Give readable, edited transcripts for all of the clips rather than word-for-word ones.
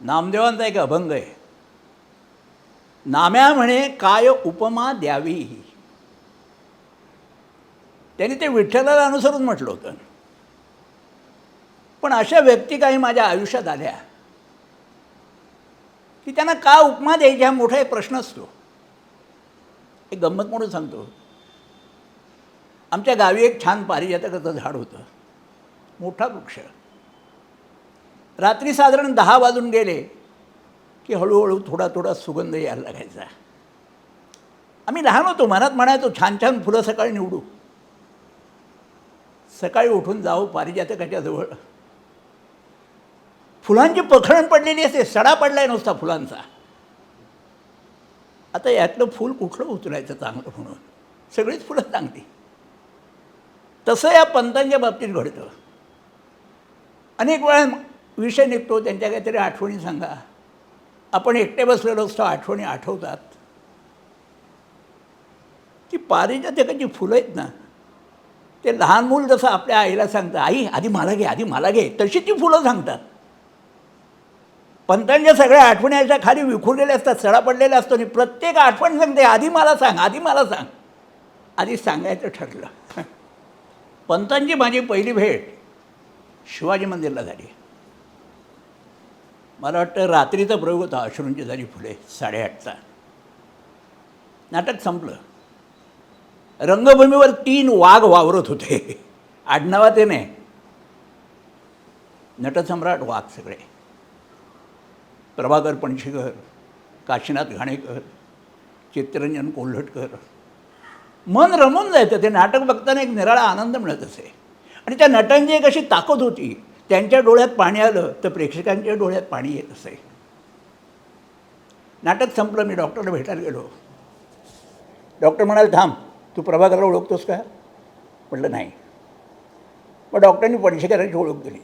नामदेवांचा एक अभंग आहे, नाम्या म्हणे काय उपमा द्यावी. त्यांनी ते विठ्ठलाला अनुसरून म्हटलं होतं. पण अशा व्यक्ती काही माझ्या आयुष्यात आल्या की त्यांना का उपमा द्यायची हा मोठा एक प्रश्न असतो. एक गंमत म्हणून सांगतो. आमच्या गावी एक छान पारिजातकाचं झाड होतं, मोठा वृक्ष. रात्री साधारण 10 वाजून गेले की हळूहळू थोडा थोडा सुगंध यायला लागायचा. आम्ही लहान होतो, मनात म्हणायचो छान छान फुलं सकाळी निवडू. सकाळी उठून जाऊ पारिजातकाच्या जवळ. फुलांची पखळण पडलेली असते, सडा पडलाय नुसता फुलांचा. आता यातलं फूल कुठलं उचलायचं चांगलं म्हणून, सगळीच फुलं चांगली. तसं या पंतांच्या बाबतीत घडतं. अनेक वेळा विषय निघतो, त्यांच्या काहीतरी आठवणी सांगा. आपण एकटे बसलेलो असतो, आठवणी आठवतात. ती पारिजातकाची फुलं आहेत ना, ते लहान मूल जसं आपल्या आईला सांगतं, आई आधी मला घे, आधी मला घे, तशी ती फुलं सांगतात. पंतांच्या सगळ्या आठवणी अशा खाली विखुरलेल्या असतात, सडा पडलेल्या असतो. आणि प्रत्येक आठवण सांगते आधी मला सांग, आधी मला सांग. आधी सांगायचं ठरलं. पंतांची माझी पहिली भेट शिवाजी मंदिरला झाली. मला वाटतं रात्रीचा प्रयोग होता, अश्रूंची झाली फुले 8:30चा. नाटक संपलं. रंगभूमीवर 3 वाघ वावरत होते. आडनावाचे नाही, नटसम्राट वाघ सगळे. प्रभाकर पणशीकर, काशीनाथ घाणेकर, चित्तरंजन कोल्हटकर. मन रमून जायचं. ते नाटक बघताना एक निराळा आनंद मिळत असे. आणि त्या नटांची एक अशी ताकद होती, त्यांच्या डोळ्यात पाणी आलं तर प्रेक्षकांच्या डोळ्यात पाणी येत असे. नाटक संपलं, मी डॉक्टरला भेटायला गेलो. डॉक्टर म्हणाले थांब, तू प्रभाकरला ओळखतोस का? म्हटलं नाही. मग डॉक्टरांनी पणशीकरांची ओळख दिली.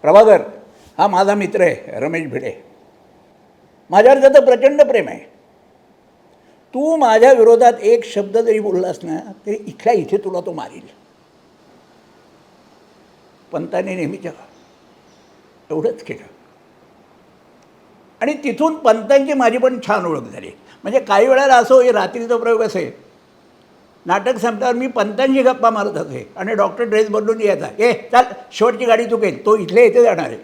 प्रभाकर हा माझा मित्र आहे, रमेश भिडे. माझ्यावर त्याचं प्रचंड प्रेम आहे. तू माझ्या विरोधात एक शब्द जरी बोललास ना तरी इथल्या इथे तुला तो मारील. पंतांनी नेहमीच्या एवढंच केलं. आणि तिथून पंतांची माझी पण छान ओळख झाली. म्हणजे काही वेळेला असो, हे रात्रीचा प्रयोग असे, नाटक संपल्यावर मी पंतांची गप्पा मारत असे आणि डॉक्टर ड्रेस बदलून यायचा, चाल शेवटची गाडी चुकेल, तो इथले इथे जाणार आहे.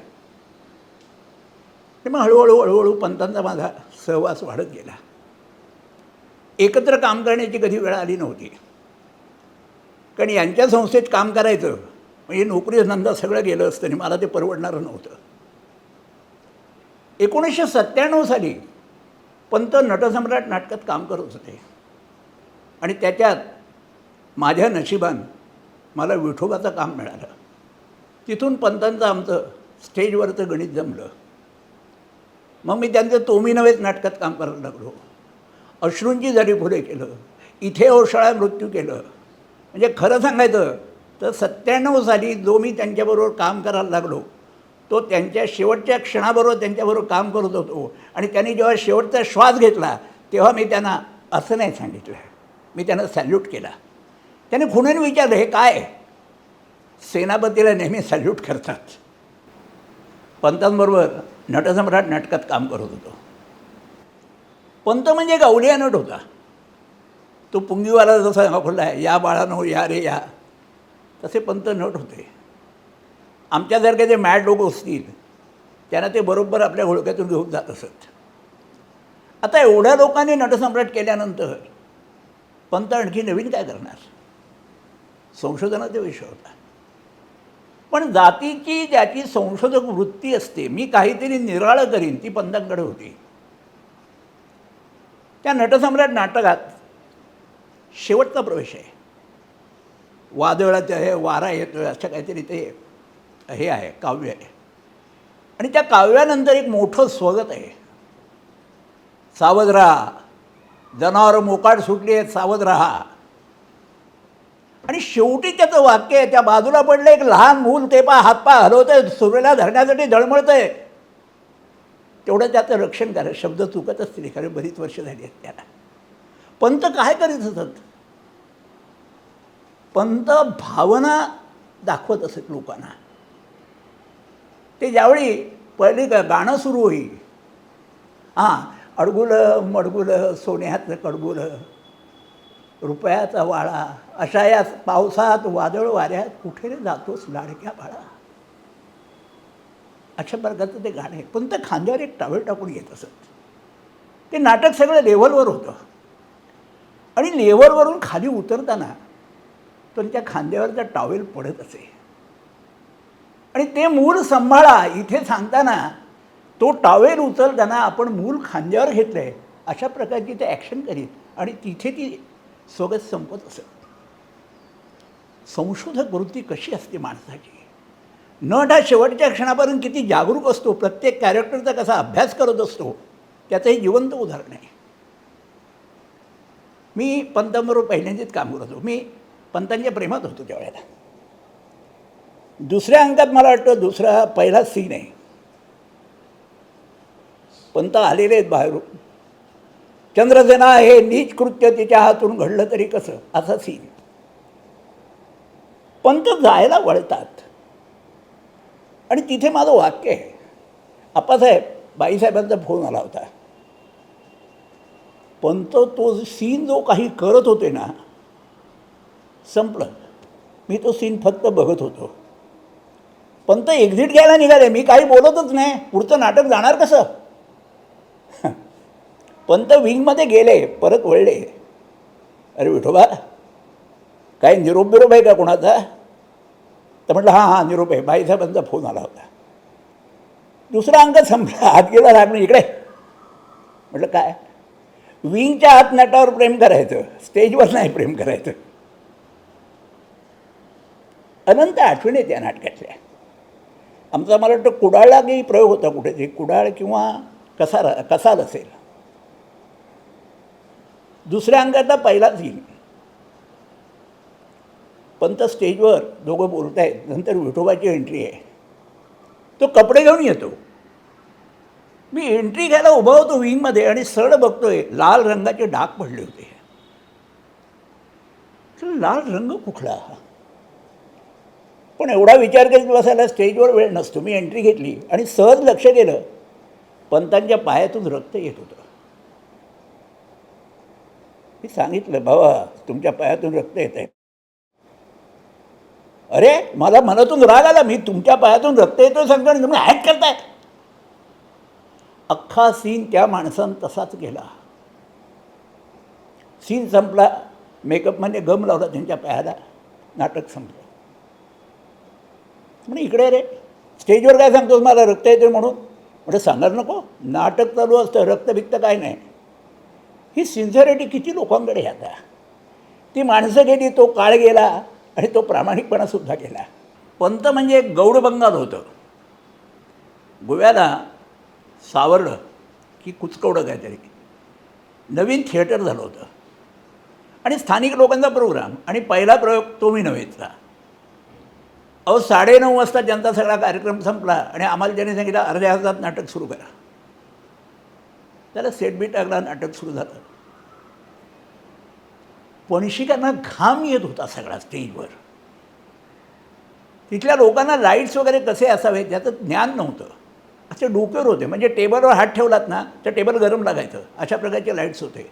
मग हळूहळू हळूहळू पंतांचा माझा सहवास वाढत गेला. एकत्र काम करण्याची कधी वेळ आली नव्हती, कारण यांच्या संस्थेत काम करायचं म्हणजे नोकरी धंदा सगळं गेलं असतं आणि मला ते परवडणारं नव्हतं. 1997 साली पंत नटसम्राट नाटकात काम करत होते. आणि त्याच्यात माझ्या नशिबानं मला विठोबाचं काम मिळालं. तिथून पंतांचं आमचं स्टेजवरचं गणित जमलं. मग मी त्यांचं तोमी नव्हेच नाटकात काम करायला लागलो. अश्रूंची झाली फुले केलं, इथे ओशाळा मृत्यू केलं. म्हणजे खरं सांगायचं तर 97 साली जो मी त्यांच्याबरोबर काम करायला लागलो तो त्यांच्या शेवटच्या क्षणाबरोबर त्यांच्याबरोबर काम करत होतो. आणि त्यांनी जेव्हा शेवटचा श्वास घेतला तेव्हा मी त्यांना असं नाही सांगितलं, मी त्यांना सॅल्यूट केला. त्याने खुणून विचारलं हे काय? सेनापतीला नेहमी सॅल्यूट करतात. पंतांबरोबर नटसम्राट नाटकात काम करत होतो. पंत म्हणजे एक अवलिया नट होता. तो पुंगीवाला जसा दाखवला आहे, या बाळानो या रे या, तसे पंत नट होते. आमच्यासारखे जे मॅड लोक असतील त्यांना ते बरोबर आपल्या घोळक्यातून घेऊन जात असत. आता एवढ्या लोकांनी नटसम्राट केल्यानंतर पंत आणखी नवीन काय करणार? संशोधनाचा विषय होता. पण जातीची ज्याची संशोधक वृत्ती असते, मी काहीतरी निराळं करीन, ती पंतांकडे होती. त्या नटसम्राट नाटकात शेवटचा प्रवेश आहे. वादळाचं आहे, वारा येतो, असं काहीतरी ते हे आहे, काव्य आहे. आणि त्या काव्यानंतर एक मोठं स्वगत आहे, सावध राहा, जनावरं मोकाट सुटली आहेत, सावध राहा. आणि शेवटी त्याचं वाक्य आहे, त्या बाजूला पडलं एक लहान मूल, ते हातपाय हलवतंय, सूर्याला धरण्यासाठी धडमळतंय, तेवढं त्याचं रक्षण करा. शब्द चुकत असतील, कारण बरीच वर्ष झाली आहेत त्याला. पंत काय करीत असत? पंत भावना दाखवत असत लोकांना. ते ज्यावेळी पहिली गाणं सुरू होईल. हां, अडगुलं मडगुलं सोन्याचं कडगुलं रुपयाचा वाळा, अशा या पावसात वादळ वाऱ्यात कुठे रे जातोस लाडक्या बाळा. अशा प्रकारचं ते गाणं आहे. पण ते खांद्यावर एक टावेल टाकून येत असत. ते नाटक सगळं लेव्हलवर होतं आणि लेव्हलवरून खाली उतरताना त्यांच्या खांद्यावरचा टॉवेल पडत असे आणि ते मूल सांभाळा इथे सांगताना तो टॉवेल उचलताना आपण मूल खांद्यावर घेतलं आहे अशा प्रकारची ते ॲक्शन करीत आणि तिथे ती सोबत संपत असत. संशोधक वृत्ती कशी असते माणसाची. नट हा शेवटच्या क्षणापर्यंत किती जागरूक असतो, प्रत्येक कॅरेक्टरचा कसा अभ्यास करत असतो, त्याचं हे जिवंत उदाहरण आहे. मी पंतांबरोबर पहिल्यांदाच काम करत होतो. मी पंतांच्या प्रेमात होतो त्यावेळेला. दुसऱ्या अंकात मला वाटतं पहिला सीन आहे. पंत आलेले आहेत बाहेरून. चंद्रसेना हे नीच कृत्य तिच्या हातून घडलं तरी कसं, असा सीन. पंत जायला वळतात आणि तिथे माझं वाक्य आहे. आप्पासाहेब बाईसाहेबांचा फोन आला होता. पंत तो सीन जो काही करत होते ना, संपलं. मी तो सीन फक्त बघत होतो. पंत एक्झिट घ्यायला निघाले. मी काही बोलतच नाही. पुढचं नाटक जाणार कसं. पंत विंगमध्ये गेले, परत वळले. अरे विठोबा, काय निरोप बिरोप आहे का कोणाचा. तर म्हटलं हां निरोप आहे, बाईसाहेबांचा फोन आला होता. दुसरा अंक संपला. हात गेला लागणं इकडे. म्हटलं काय. विंगच्या हात नटावर प्रेम करायचं, स्टेजवर नाही प्रेम करायचं. अनंत आठवणी त्या नाटकातल्या. आमचा मला वाटतं कुडाळला काही प्रयोग होता कुठेतरी, कुडाळ किंवा कसाल असेल. दुसऱ्या अंकाचा पहिला सीन. पंत स्टेजवर दोघं बोलत आहेत. नंतर विठोबाची एंट्री आहे. तो कपडे घेऊन येतो. मी एंट्री घ्यायला उभा होतो विंगमध्ये आणि सरळ बघतोय लाल रंगाचे डाग पडले होते. लाल रंग कुठला. पण एवढा विचार करीत बसायला स्टेजवर वेळ नसतो. मी एंट्री घेतली आणि सहज लक्ष गेलं, पंतांच्या पायातून रक्त येत होतं. मी सांगितलं, बाबा तुमच्या पायातून रक्त येत आहे. अरे मला मनातून राग आला. मी तुमच्या पायातून रक्त येतोय सांगतो आणि तुम्ही ॲक्ट करताय. अख्खा सीन त्या माणसानं तसाच गेला. सीन संपला. मेकअपमध्ये गम लावला त्यांच्या पायाला. नाटक संपलं. म्हणजे इकडे रे स्टेजवर काय सांगतोस मला रक्त येतोय म्हणून. म्हणजे सांगायला नको. नाटक चालू असतं, रक्त बिक्त काय नाही. ही सिन्सिअरिटी किती लोकांकडे आता. ती माणसं गेली, तो काळ गेला आणि तो प्रामाणिकपणासुद्धा गेला. पंत म्हणजे एक गौड बंगाल होतं. गोव्याला सावरलं की कुचकवडं काहीतरी नवीन थिएटर झालं होतं आणि स्थानिक लोकांचा प्रोग्राम आणि पहिला प्रयोग तो मी नव्हेचा. 9:30 वाजता त्यांचा सगळा कार्यक्रम संपला आणि आम्हाला ज्याने सांगितलं अर्ध्या तासात नाटक सुरू करा. त्याला सेट बी टाकला, नाटक सुरू झालं. पणशिकांना घाम येत होता सगळा स्टेजवर. तिथल्या लोकांना लाईट्स वगैरे कसे असावे त्याचं ज्ञान नव्हतं. असे डोक्यावर होते. म्हणजे टेबलवर हात ठेवलात ना तर टेबल गरम लागायचं, अशा प्रकारचे लाईट्स होते.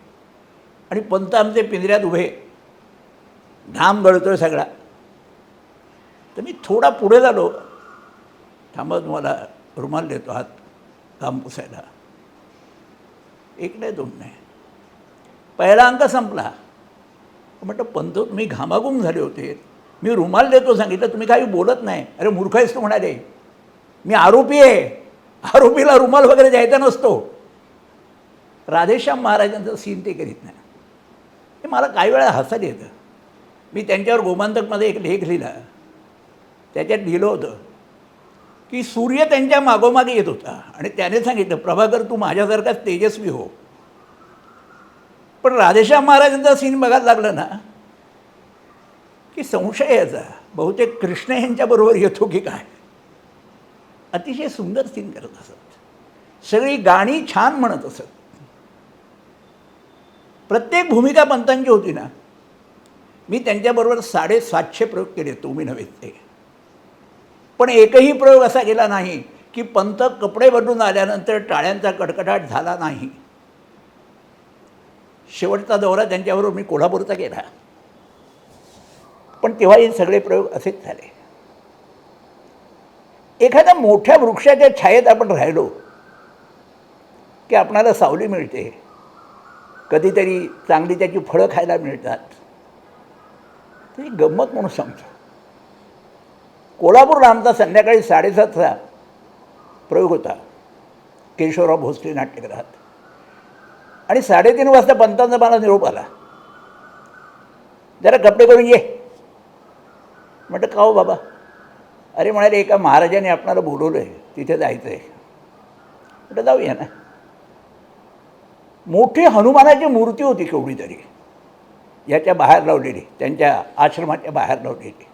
आणि पंत आमचे पिंजऱ्यात उभे, घाम गळतोय सगळा. तर मी थोडा पुढे झालो. थांबा तुम्हाला रुमाल देतो हात घाम पुसायला. एक नाही दोन नाही. पहिला अंक संपला. म्हटलं पंत मी घामाघूम झाले होते. मी रुमाल देतो सांगितलं, तुम्ही काही बोलत नाही. अरे मूर्ख आहेस तू म्हणाले. मी आरोपी आहे. आरोपीला रुमाल वगैरे द्यायचा नसतो. राधेश्याम महाराजांचं सीन ते करीत नाही. हे मला काही वेळा हसायला येतं. मी त्यांच्यावर गोमांतकमध्ये एक लेख लिहिला. त्याच्यात लिहिलं होतं की सूर्य त्यांच्या मागोमागे येत होता आणि त्याने सांगितलं, प्रभाकर तू माझ्यासारखाच तेजस्वी हो. पण राधेश्याम महाराजांचा सीन बघायला लागलं ना की संशय याचा, बहुतेक कृष्ण यांच्याबरोबर येतो की काय. अतिशय सुंदर सीन करत असत. सगळी गाणी छान म्हणत असत. प्रत्येक भूमिका पंतांची होती ना. मी त्यांच्याबरोबर 750 प्रयोग केले, तुम्ही नव्हे ते. पण एकही प्रयोग असा गेला नाही की पंत कपडे बदलून आल्यानंतर टाळ्यांचा कडकडाट झाला नाही. शेवटचा दौरा त्यांच्याबरोबर मी कोल्हापूरचा केला, पण तेव्हा हे सगळे प्रयोग असेच झाले. एखाद्या मोठ्या वृक्षाच्या छायेत आपण राहिलो की आपणाला सावली मिळते, कधीतरी चांगली त्याची फळं खायला मिळतात. ती गंमत म्हणून सांगतो. कोल्हापूरला आमचा संध्याकाळी 7:30चा प्रयोग होता केशवराव भोसले नाट्यगृहात, आणि 3:30 वाजता पंतांचा मला निरोप आला, जरा कपडे करून ये. म्हटलं का हो बाबा? अरे म्हणाले एका महाराजाने आपणाला बोलवलं आहे, तिथे जायचं आहे. म्हटलं जाऊया ना. मोठी हनुमानाची मूर्ती होती केवढी तरी, याच्या बाहेर लावलेली, त्यांच्या आश्रमाच्या बाहेर लावलेली.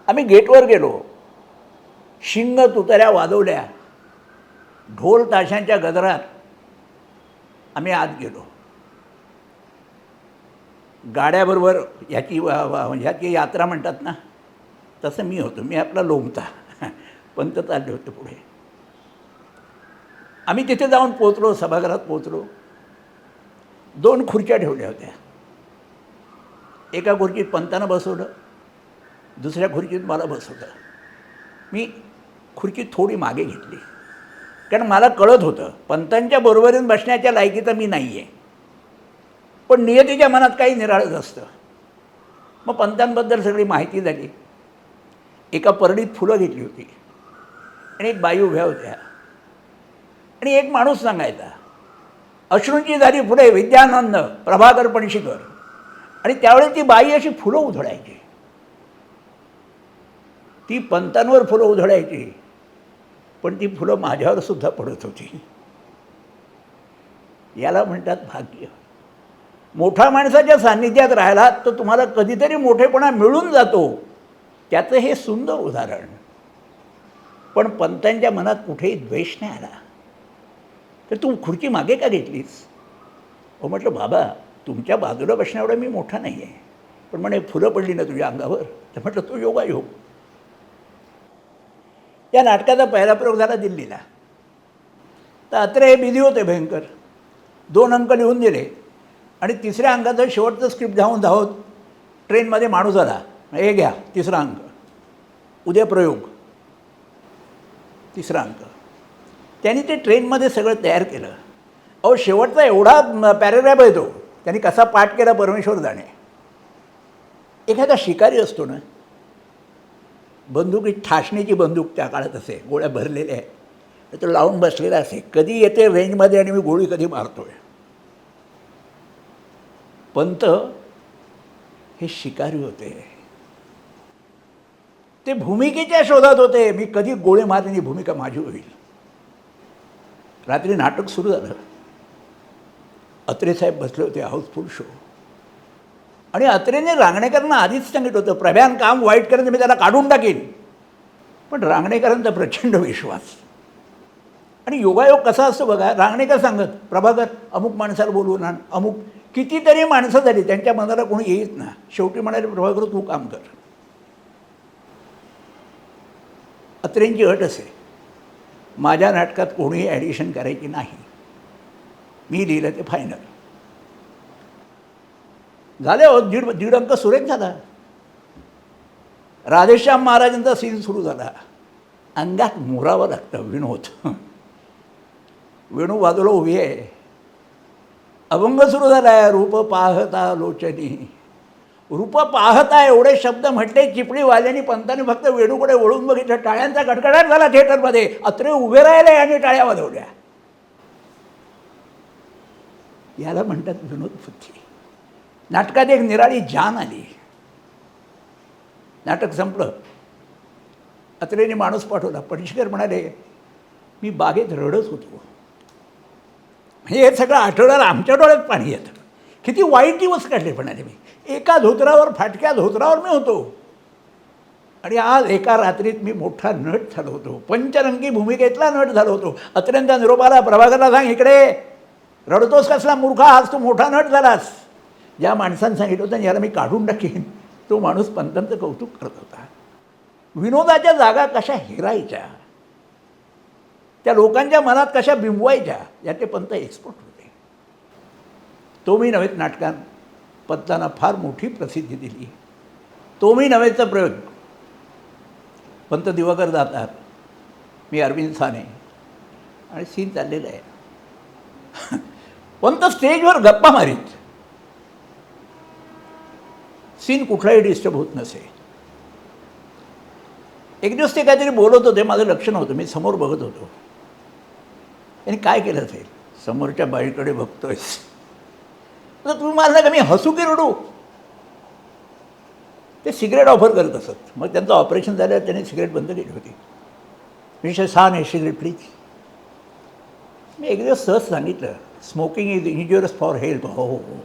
आम्ही गेटवर गेलो, शिंग तुताऱ्या वाजवल्या, ढोल ताशांच्या गजरात आम्ही आत गेलो. गाड्याबरोबर ह्याची यात्रा म्हणतात ना, तसं मी होतो. मी आपला लोमता, पंत चालले होते पुढे. आम्ही तिथे जाऊन पोचलो, सभागृहात पोचलो. 2 खुर्च्या ठेवल्या होत्या. एका खुर्चीत पंतानं बसवलं, दुसऱ्या खुर्चीत मला बसवलं. मी खुर्ची थोडी मागे घेतली, कारण मला कळत होतं पंतांच्या बरोबरीने बसण्याच्या लायकीचं मी नाही आहे, पण नियतीच्या मनात काही निराळच असतं. मग पंतांबद्दल सगळी माहिती झाली. एका परडीत फुलं घेतली होती, आणि एक बाई उभ्या होत्या, आणि एक माणूस सांगायचा, अश्रूंची झाली फुले विद्यानंद प्रभाकर पणशीकर. आणि त्यावेळी ती बाई अशी फुलं उधळायची, ती पंतांवर फुलं उधळायची, पण ती फुलं माझ्यावर सुद्धा पडत होती. याला म्हणतात भाग्य. मोठ्या माणसाच्या सान्निध्यात राहिलात तर तुम्हाला कधीतरी मोठेपणा मिळून जातो, त्याचं हे सुंदर उदाहरण. पण पंतांच्या मनात कुठेही द्वेष नाही आला. तर तू खुर्ची मागे का घेतलीस? हो म्हटलं, बाबा तुमच्या बाजूला बसण्या एवढा मी मोठा नाही आहे, पण म्हणे फुलं पडली ना तुझ्या अंगावर. तर म्हटलं तो योगायोग. या नाटकाचा पहिला प्रयोग झाला दिल्लीला. तर अत्रे हे बिझी होते भयंकर. 2 अंक लिहून दिले, आणि 3ऱ्या अंकाचं शेवटचं स्क्रिप्ट धावत ट्रेनमध्ये माणूस आला, हे घ्या 3रा अंक, उद्या प्रयोग. 3रा अंक. त्यांनी ते ट्रेनमध्ये सगळं तयार केलं. अहो शेवटचा एवढा पॅरेग्राफ आहे तो, त्यांनी कसा पाठ केला परमेश्वर जाणे. एखादा शिकारी असतो ना, बंदुकीत ठासणीची बंदूक त्या काळात असे, गोळ्या भरलेल्या आहेत, तर तो लावून बसलेला असे, कधी येते रेंजमध्ये आणि मी गोळी कधी मारतोय. पंत हे शिकारी होते, ते भूमिकेच्या शोधात होते. मी कधी गोळी मारली, भूमिका माझी होईल. रात्री नाटक सुरू झालं. अत्रे साहेब बसले होते, हाऊसफुल शो. आणि अत्रेने रांगणेकरांना आधीच सांगितलं होतं, प्रभ्यान काम वाईट करेन मी त्याला काढून टाकीन. पण रांगणेकरांचा प्रचंड विश्वास. आणि योगायोग कसा असतो बघा. रांगणेकर सांगत, प्रभाकर अमुक माणसाला बोलवून आण, अमुक. कितीतरी माणसं झाली, त्यांच्या मनाला कोणी येत ना. शेवटी म्हणाले, प्रभाकर तू काम कर. अत्रेंची अट असे, माझ्या नाटकात कोणीही ॲडिशन करायची नाही, मी लिहिलं ते फायनल. झाले हो, दीड अंक सुरेख झाला. राधेश्याम महाराजांचा सीन सुरू झाला. अंगात मुरावं लागतं. विनोद वेणू बाजूला उभी आहे. अभंग सुरू झाला आहे, रूप पाहता लोचनी. रूप पाहता एवढे शब्द म्हटले चिपळीवाल्यांनी. पंतांनी फक्त वेणूकडे वळून बघितलं. टाळ्यांचा कडकडाट झाला थिएटरमध्ये. अत्रे उभे राहिले आणि टाळ्या वाजवल्या. याला म्हणतात विनोद बुद्धी. नाटकात एक निराळी जान आली. नाटक संपलं. अत्रेने माणूस पाठवला. पणशीकर म्हणाले, मी बागेत रडत होतो. म्हणजे हे सगळं आठवड्याला आमच्या डोळ्यात पाणी येतं. किती वाईट दिवस काढले म्हणाले मी. एका धोत्रावर, फाटक्या धोत्रावर मी होतो, आणि आज एका रात्रीत मी मोठा नट झालो होतो. पंचरंगी भूमिकेतला नट झालो होतो. अत्र्यांचा निरोपाला प्रभाकरला सांग, इकडे रडतोस कसला मूर्खा, आज तू मोठा नट झालास. ज्या माणसानं सांगितलं होतं याला मी काढून टाकीन, तो माणूस पंतांचं कौतुक करत होता. विनोदाच्या जागा कशा हेरायच्या. त्या लोकांच्या मनात कशा बिंबवायच्या यात ते पंत एक्सपर्ट होते. तो मी नव्हेत नाटकात पंतांना फार मोठी प्रसिद्धी दिली. तो मी नव्हेचा प्रयोग. पंत दिवाकर जातात, मी अरविंद साने आणि सीन चाललेलं आहे. पंत स्टेजवर गप्पा मारीत. सीन कुठलाही डिस्टर्ब होत नसे. एक दिवस ते काहीतरी बोलत होते, माझं लक्ष नव्हतं, मी समोर बघत होतो. त्यांनी काय केलं असेल, समोरच्या बाईकडे बघतोयस तर तुम्ही मला का मी हसू की रडू. ते सिगरेट ऑफर करत असत. मग त्यांचं ऑपरेशन झाल्यावर त्यांनी सिगरेट बंद केली होती. मी छान आहे सिगरेट प्लीज. मी एक दिवस सहज सांगितलं, smoking is injurious for health. हो हो हो.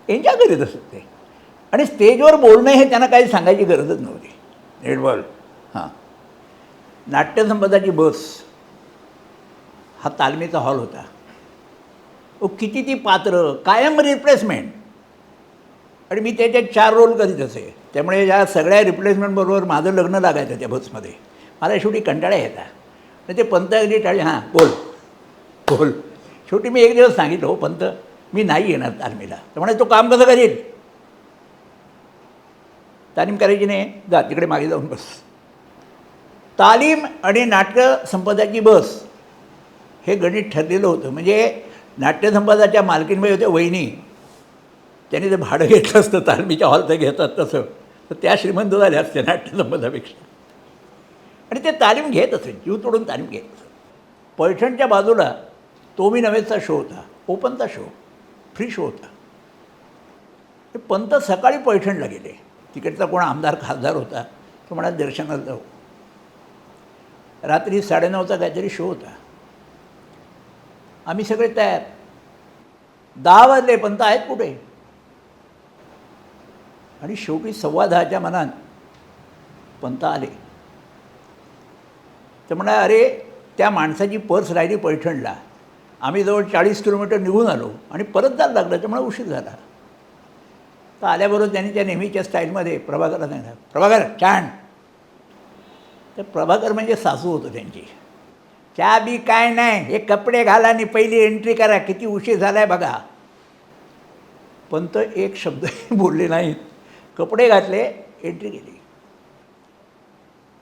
एन्जॉय करीत असत ते. आणि स्टेजवर बोलणं हे त्यांना काही सांगायची गरजच नव्हती. नेटबॉल हां. नाट्यसंपदाची बस हा तालमीचा हॉल होता. किती ती पात्र, कायम रिप्लेसमेंट. आणि मी त्याच्यात 4 रोल करीत असे. त्यामुळे या सगळ्या रिप्लेसमेंटबरोबर माझं लग्न लागायचं त्या बसमध्ये. मला शेवटी कंटाळा यायचा. आणि ते पंत अगदी टाळे, हां बोल बोल. शेवटी मी एक दिवस सांगितलं, हो पंत मी नाही येणार तालमीला. तर म्हणे तो काम कसं करेल. तालीम करायची नाही, जा तिकडे मागे जाऊन बस. तालीम आणि नाट्यसंपदाची बस हे गणित ठरलेलं होतं. म्हणजे नाट्यसंपदाच्या मालकीनबाई होत्या वहिनी. त्यांनी जर भाडं घेतलं असतं तालमीच्या हॉलचं घेतात तसं, तर त्या श्रीमंत झाल्या असत्या नाट्यसंपदापेक्षा. आणि ते तालीम घेत असेल, जीव तोडून तालीम घेत असेल. पैठणच्या बाजूला तो मी नव्हेचा शो होता, ओपनचा शो, फ्री शो होता. ते पंत सकाळी पैठणला गेले. तिकडचा कोण आमदार खासदार होता, तो म्हणाला दर्शनाला जाऊ. रात्री 9:30चा काहीतरी शो होता. आम्ही सगळे तयार. 10 वाजले, पंत आहेत कुठे. आणि शेवटी 10:15च्या मनात पंत आले. तर म्हणा, अरे त्या माणसाची पर्स राहिली पैठणला. आम्ही जवळ 40 किलोमीटर निघून आलो आणि परत जायला लागलं, त्यामुळे उशीर झाला. तर आल्याबरोबर त्यांनी त्या नेहमीच्या स्टाईलमध्ये प्रभाकरला सांगितलं, प्रभाकर छान. तर प्रभाकर म्हणजे सासू होतं त्यांची. चहा बी काय नाही, हे कपडे घाला आणि पहिली एंट्री करा, किती उशीर झाला आहे बघा. पंत एक शब्दही बोलले नाहीत. कपडे घातले, एंट्री केली.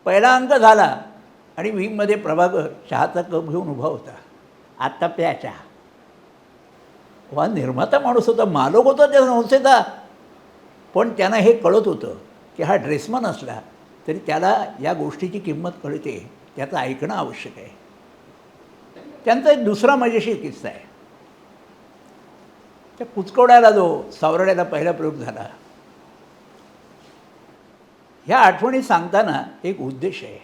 पहिला अंक झाला आणि विंगमध्ये प्रभाकर चहाचा कप घेऊन उभा होता. आत्ता प्या चहा. वा निर्माता माणूस होता, मालक होता त्या संस्थेचा. पण त्यांना हे कळत होतं की हा ड्रेसमन असला तरी त्याला या गोष्टीची किंमत कळते, त्याचं ऐकणं आवश्यक आहे. त्यांचा एक दुसरा मजेशीर किस्सा आहे. त्या कुचकवड्याला जो सावरड्याला पहिला प्रयोग झाला, ह्या आठवणी सांगताना एक उद्देश आहे.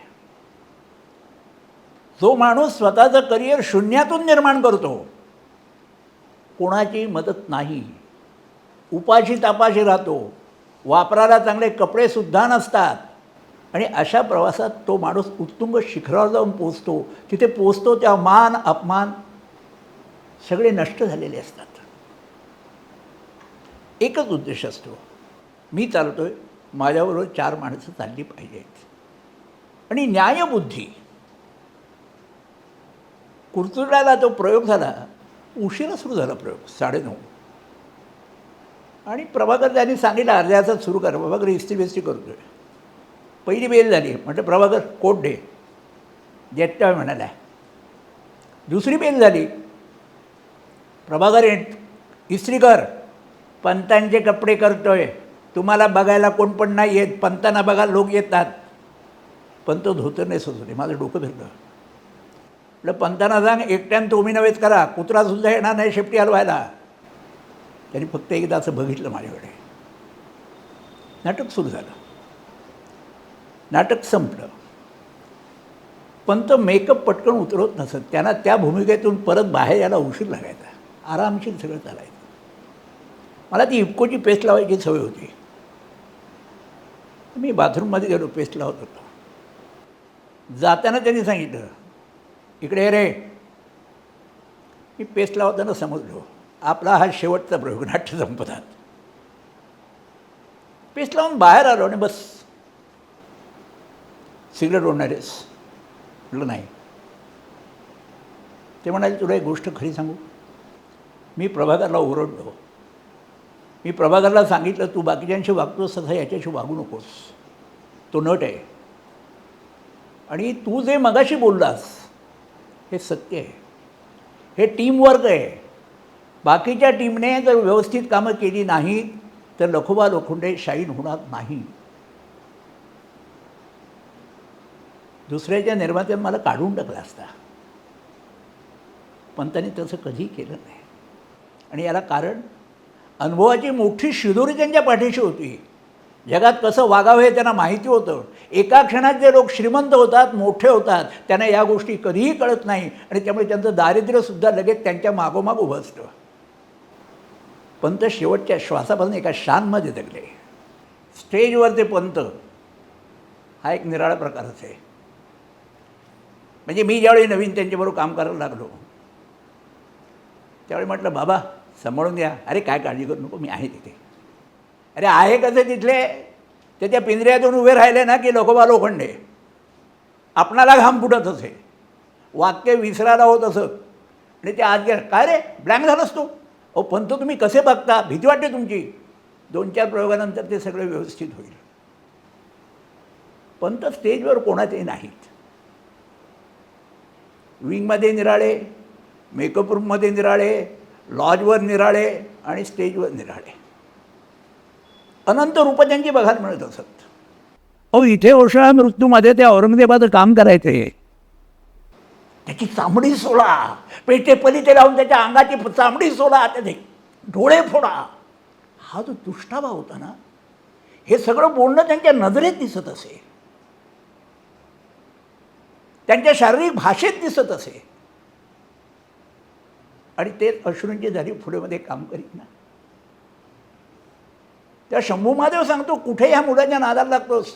जो माणूस स्वतःचं करिअर शून्यातून निर्माण करतो, कोणाची मदत नाही, उपाशी तापाशी राहतो, वापरायला चांगले कपडेसुद्धा नसतात, आणि अशा प्रवासात तो माणूस उत्तुंग शिखरावर जाऊन पोचतो. तिथे पोचतो त्या मान अपमान सगळे नष्ट झालेले असतात. एकच उद्देश असतो, मी चालतोय, माझ्याबरोबर 4 माणसं चालली पाहिजेत. आणि न्यायबुद्धी. कुर्तुडाला तो प्रयोग झाला, उशिरा सुरू झाला प्रयोग, 9:30. आणि प्रभाकर त्यांनी सांगितलं अर्ध्या तासात सुरू करा. प्रभाकर इस्त्री बिस्त्री करतोय. पहिली बेल झाली. म्हटलं प्रभाकर कोट दे. देतोय म्हणाला. दुसरी बेल झाली. प्रभाकर इस्त्री कर. पंतांचे कपडे करतोय, तुम्हाला बघायला कोण पण नाही येत, पंतांना बघायला लोक येतात. पंत धोतर नेसत होते. माझं डोकं फिरलं. म्हटलं पंतांना सांग एकट्यानं तुम्ही नव्हेच करा, कुत्रासुद्धा येणार नाही शेपटी हलवायला. त्यांनी फक्त एकदा असं बघितलं माझ्याकडे. नाटक सुरू झालं. नाटक संपलं. पंत मेकअप पटकन उतरवत नसत. त्यांना त्या भूमिकेतून परत बाहेर यायला उशीर लागायचा. आरामशीर सगळं चालायचं. मला ती इपकोची पेस्ट लावायची सवय होती. मी बाथरूममध्ये गेलो, पेस्ट लावत होतो. जाताना त्यांनी सांगितलं इकडे रे. मी पेस्ट लावताना समजलो आपला हा शेवटचा प्रयोग नाट्यसंपदात. पेस्ट लावून बाहेर आलो आणि बस. सिगरेट ओढणारेस. म्हटलं नाही. ते म्हणाले तुला एक गोष्ट खरी सांगू, मी प्रभाकरला ओरडलो. मी प्रभाकरला सांगितलं तू बाकीच्यांशी वागतोस तसं याच्याशी वागू नकोस, तो नट आहे. आणि तू जे मगाशी बोललास हे सत्य आहे, हे टीमवर्क आहे. बाकीच्या टीमने जर व्यवस्थित कामं केली नाही तर लखोबा लोखंडे शाईन होणार नाही. दुसऱ्याच्या निर्मात्याने मला काढून टाकला असता, पण त्यांनी तसं कधी केलं नाही. आणि याला कारण अनुभवाची मोठी शिदोरी त्यांच्या पाठीशी होती. जगात कसं वागावं हे त्यांना माहिती होतं. एका क्षणात जे लोक श्रीमंत होतात, मोठे होतात, त्यांना या गोष्टी कधीही कळत नाही आणि त्यामुळे त्यांचं दारिद्र्यसुद्धा लगेच त्यांच्या मागोमाग उभं असतं. पंत शेवटच्या श्वासापासून एका शानमध्ये जगले. स्टेजवर ते पंत हा एक निराळा प्रकारच आहे. म्हणजे मी ज्यावेळी नवीन त्यांच्याबरोबर काम करायला लागलो त्यावेळी म्हटलं बाबा सांभाळून घ्या. अरे काय काळजी करू नको, मी आहे तिथे. अरे आहे कसे तिथले, ते त्या पिंजऱ्यातून उभे राहिले ना की लखोबा लोखंडे. आपणाला घाम फुटत असे, वाक्य विसरायला होत असत. आणि ते आज गेलं काय रे ब्लँक झालंस तू. अहो पंत तुम्ही कसे बघता, भीती वाटते तुमची. 2-4 प्रयोगानंतर ते सगळं व्यवस्थित होईल. पंत स्टेजवर कोणाचेही नाहीत. विंगमध्ये निराळे, मेकअप रूममध्ये निराळे, लॉजवर निराळे आणि स्टेजवर निराळे. अनंत रूपं त्यांची बघायला मिळत असत. अहो इथे ओशाळा मृत्यूमध्ये ते औरंगजेबाचं काम करायचे. त्याची चामडी सोडा, पेटे पलिते लावून त्याच्या अंगाची चामडी सोडा, त्याचे डोळे फोडा. हा जो दुष्टावा होता ना, हे सगळं बोलणं त्यांच्या नजरेत दिसत असे, त्यांच्या शारीरिक भाषेत दिसत असे. आणि ते अश्रूंची झाली पुढेमध्ये काम करीत ना. त्या शंभू महादेव सांगतो कुठे ह्या मुलाच्या नादाला लागतोस.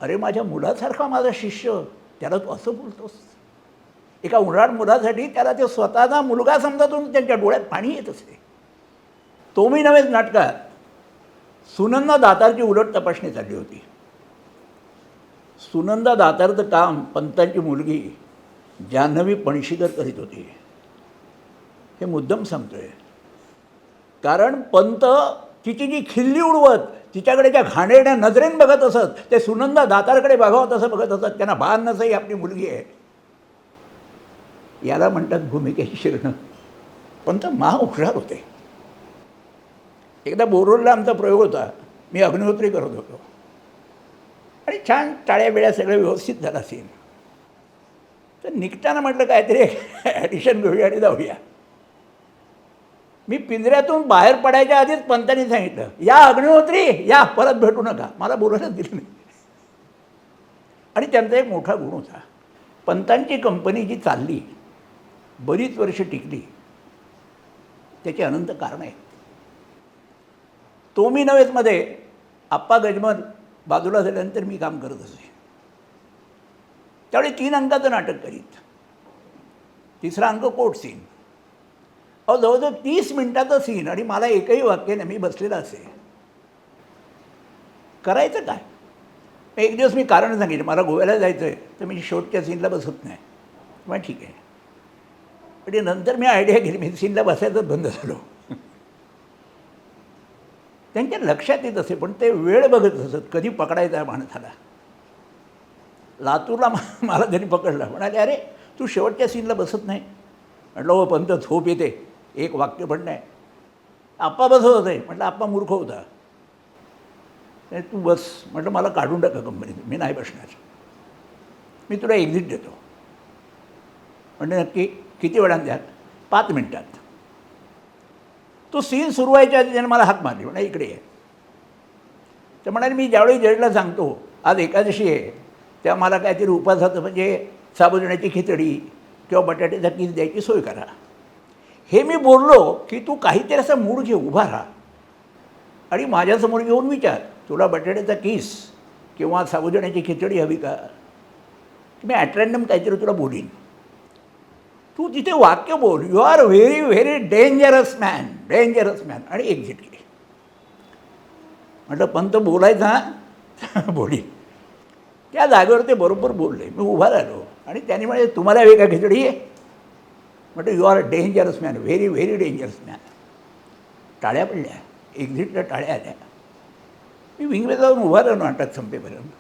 अरे माझ्या मुलासारखा माझा शिष्य, त्याला तू असं बोलतोस. एका उन्हाळ मुलासाठी त्याला ते स्वतःचा मुलगा समजतून त्यांच्या डोळ्यात पाणी येत असते. तो मी नव्हेच नाटकात सुनंदा दातारची उलट तपासणी चालली होती. सुनंदा दातारचं काम पंतांची मुलगी जान्हवी पणशीकर करीत होती. हे मुद्दाम सांगतोय कारण पंत तिची जी खिल्ली उडवत तिच्याकडे त्या घाणेरड्या नजरेने बघत असत, ते सुनंदा दातारकडे बघावं तसं बघत असत. त्यांना भान नसही आपली मुलगी आहे. याला म्हणतात भूमिकेची शिरणं. पंत हुशार होते. एकदा बोरोलला आमचा प्रयोग होता, मी अग्निहोत्री करत होतो आणि छान टाळ्या बिळ्या सगळं व्यवस्थित झालं असेल. तर निघताना म्हटलं काहीतरी ॲडिशन घेऊया आणि जाऊया. मी पिंजऱ्यातून बाहेर पडायच्या आधीच पंतांनी सांगितलं या अग्निहोत्री या, परत भेटू नका. मला बोलायलाच दिलं नाही. आणि त्यांचा एक मोठा गुण होता. पंतांची कंपनी जी चालली, बरीच वर्ष टिकली, त्याची अनंत कारणं आहेत. तो मी नव्हेचमध्ये आप्पा गजमल बाजूला झाल्यानंतर मी काम करत असे. त्यावेळी 3 अंकाचं नाटक करीत. 3रा अंक कोर्ट सीन. अहो जवळजवळ 30 मिनिटाचं सीन आणि मला एकही वाक्य नाही. मी बसलेला असे. करायचं काय. एक दिवस मी कारण सांगितलं मला गोव्याला जायचं आहे, तर मी शेवटच्या सीनला बसत नाही. मग ठीक आहे. पण नंतर मी आयडिया केली, मी सीनला बसायचंच बंद झालो. त्यांच्या लक्षात येत असे, पण ते वेळ बघत असत कधी पकडायचा माणसाला. लातूरला मला त्यांनी पकडलं. म्हणाले अरे तू शेवटच्या सीनला बसत नाही. म्हटलं हो पंत झोप येते, एक वाक्य पण नाही. आप्पा बसत होते. म्हटलं आप्पा मूर्ख होता. नाही तू बस. म्हटलं मला काढून टाका कंपनीतून, मी नाही बसणार. मी तुला एक्झिट देतो. म्हणजे नक्की किती वेळात द्याल. 5 मिनिटात. तो सीन सुरू व्हायच्या आधी त्याने मला हाक मारली. म्हणा इकडे आहे. तर म्हणाले मी ज्यावेळी जजला सांगतो आज एकादशी आहे, तेव्हा मला काहीतरी उपासाचं म्हणजे साबुदाण्याची खिचडी किंवा बटाट्याचा कीस द्यायची सोय करा. हे मी बोललो की तू काहीतरी असा मूड घे, उभा राहा आणि माझ्यासमोर येऊन विचार तुला बटाट्याचा कीस किंवा साबुदाण्याची खिचडी हवी का. मी ॲट रॅन्डम काहीतरी तुला बोलीन. तू तिथे वाक्य बोल. You are very very dangerous man, dangerous man. आणि एक्झिट केली. म्हटलं पंत बोलायचा बोली. त्या जागेवर ते बरोबर बोलले. मी उभा राहिलो आणि त्यांनी म्हणजे तुम्हाला हवी का खिचडी आहे. म्हटलं you are dangerous man, very very dangerous man. टाळ्या पडल्या, एक्झिटला टाळ्या आल्या. मी विंगला जाऊन उभा राहिलो नाटक संपेपर्यंत.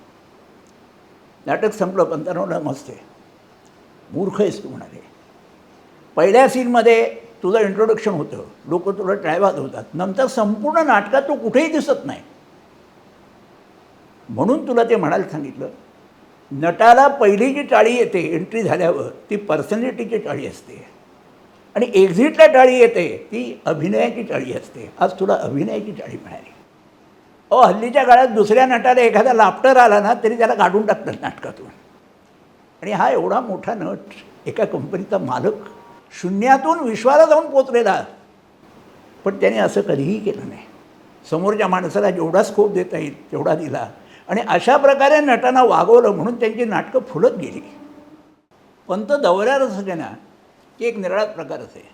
नाटक संपलं. पंतांना मस्त आहे, मूर्ख आहेस तू म्हणाले. पहिल्या सीनमध्ये तुझं इंट्रोडक्शन होतं, लोक तुला टाळ्या वाजवतात, नंतर संपूर्ण नाटकात तू कुठेही दिसत नाही. म्हणून तुला ते म्हणायला सांगितलं, नटाला पहिली जी टाळी येते एंट्री झाल्यावर ती पर्सनॅलिटीची टाळी असते आणि एक्झिटला टाळी येते ती अभिनयाची टाळी असते. आज तुला अभिनयाची टाळी मिळाली. हल्लीच्या काळात दुसऱ्या नटाला एखादा लाफ्टर आला ना तरी त्याला काढून टाकतात नाटकातून. आणि हा एवढा मोठा नट, एका कंपनीचा मालक, शून्यातून विश्वाला जाऊन पोचलेला, पण त्याने असं कधीही केलं नाही. समोरच्या माणसाला जेवढा स्कोप देता येईल तेवढा दिला आणि अशा प्रकारे नटांना वागवलं म्हणून त्यांची नाटकं फुलत गेली. पंत दौऱ्यावर असं ना की एक निराळाच प्रकार असे.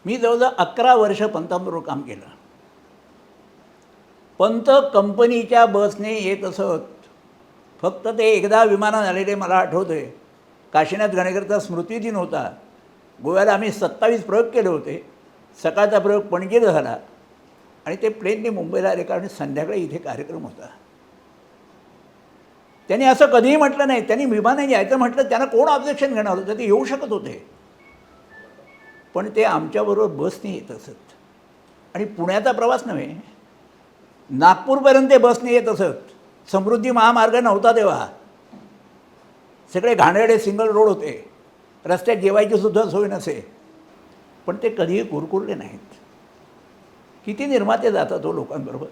मी जवळजवळ 11 वर्ष पंतांबरोबर काम केलं. पंत कंपनीच्या बसने येत असत. फक्त ते एकदा विमानात आलेले मला आठवतं आहे. काशीनाथ घाणेकरचा स्मृतिदिन होता. गोव्याला आम्ही 27 प्रयोग केले होते. सकाळचा प्रयोग पणजीत झाला आणि ते प्लेनने मुंबईला आले कारण संध्याकाळी इथे कार्यक्रम होता. त्यांनी असं कधीही म्हटलं नाही. त्यांनी विमानाने यायचं म्हटलं त्यांना कोण ऑब्जेक्शन घेणार होतं, ते येऊ शकत होते. पण ते आमच्याबरोबर बसने येत असत आणि पुण्याचा प्रवास नव्हे, नागपूरपर्यंत ते बसने येत असत. समृद्धी महामार्ग नव्हता तेव्हा, सगळे घाणेरडे सिंगल रोड होते, रस्त्यात जेवायची सुद्धा सोय नसे. पण ते कधीही कुरकुरले नाहीत. किती निर्माते जातात तो लोकांबरोबर.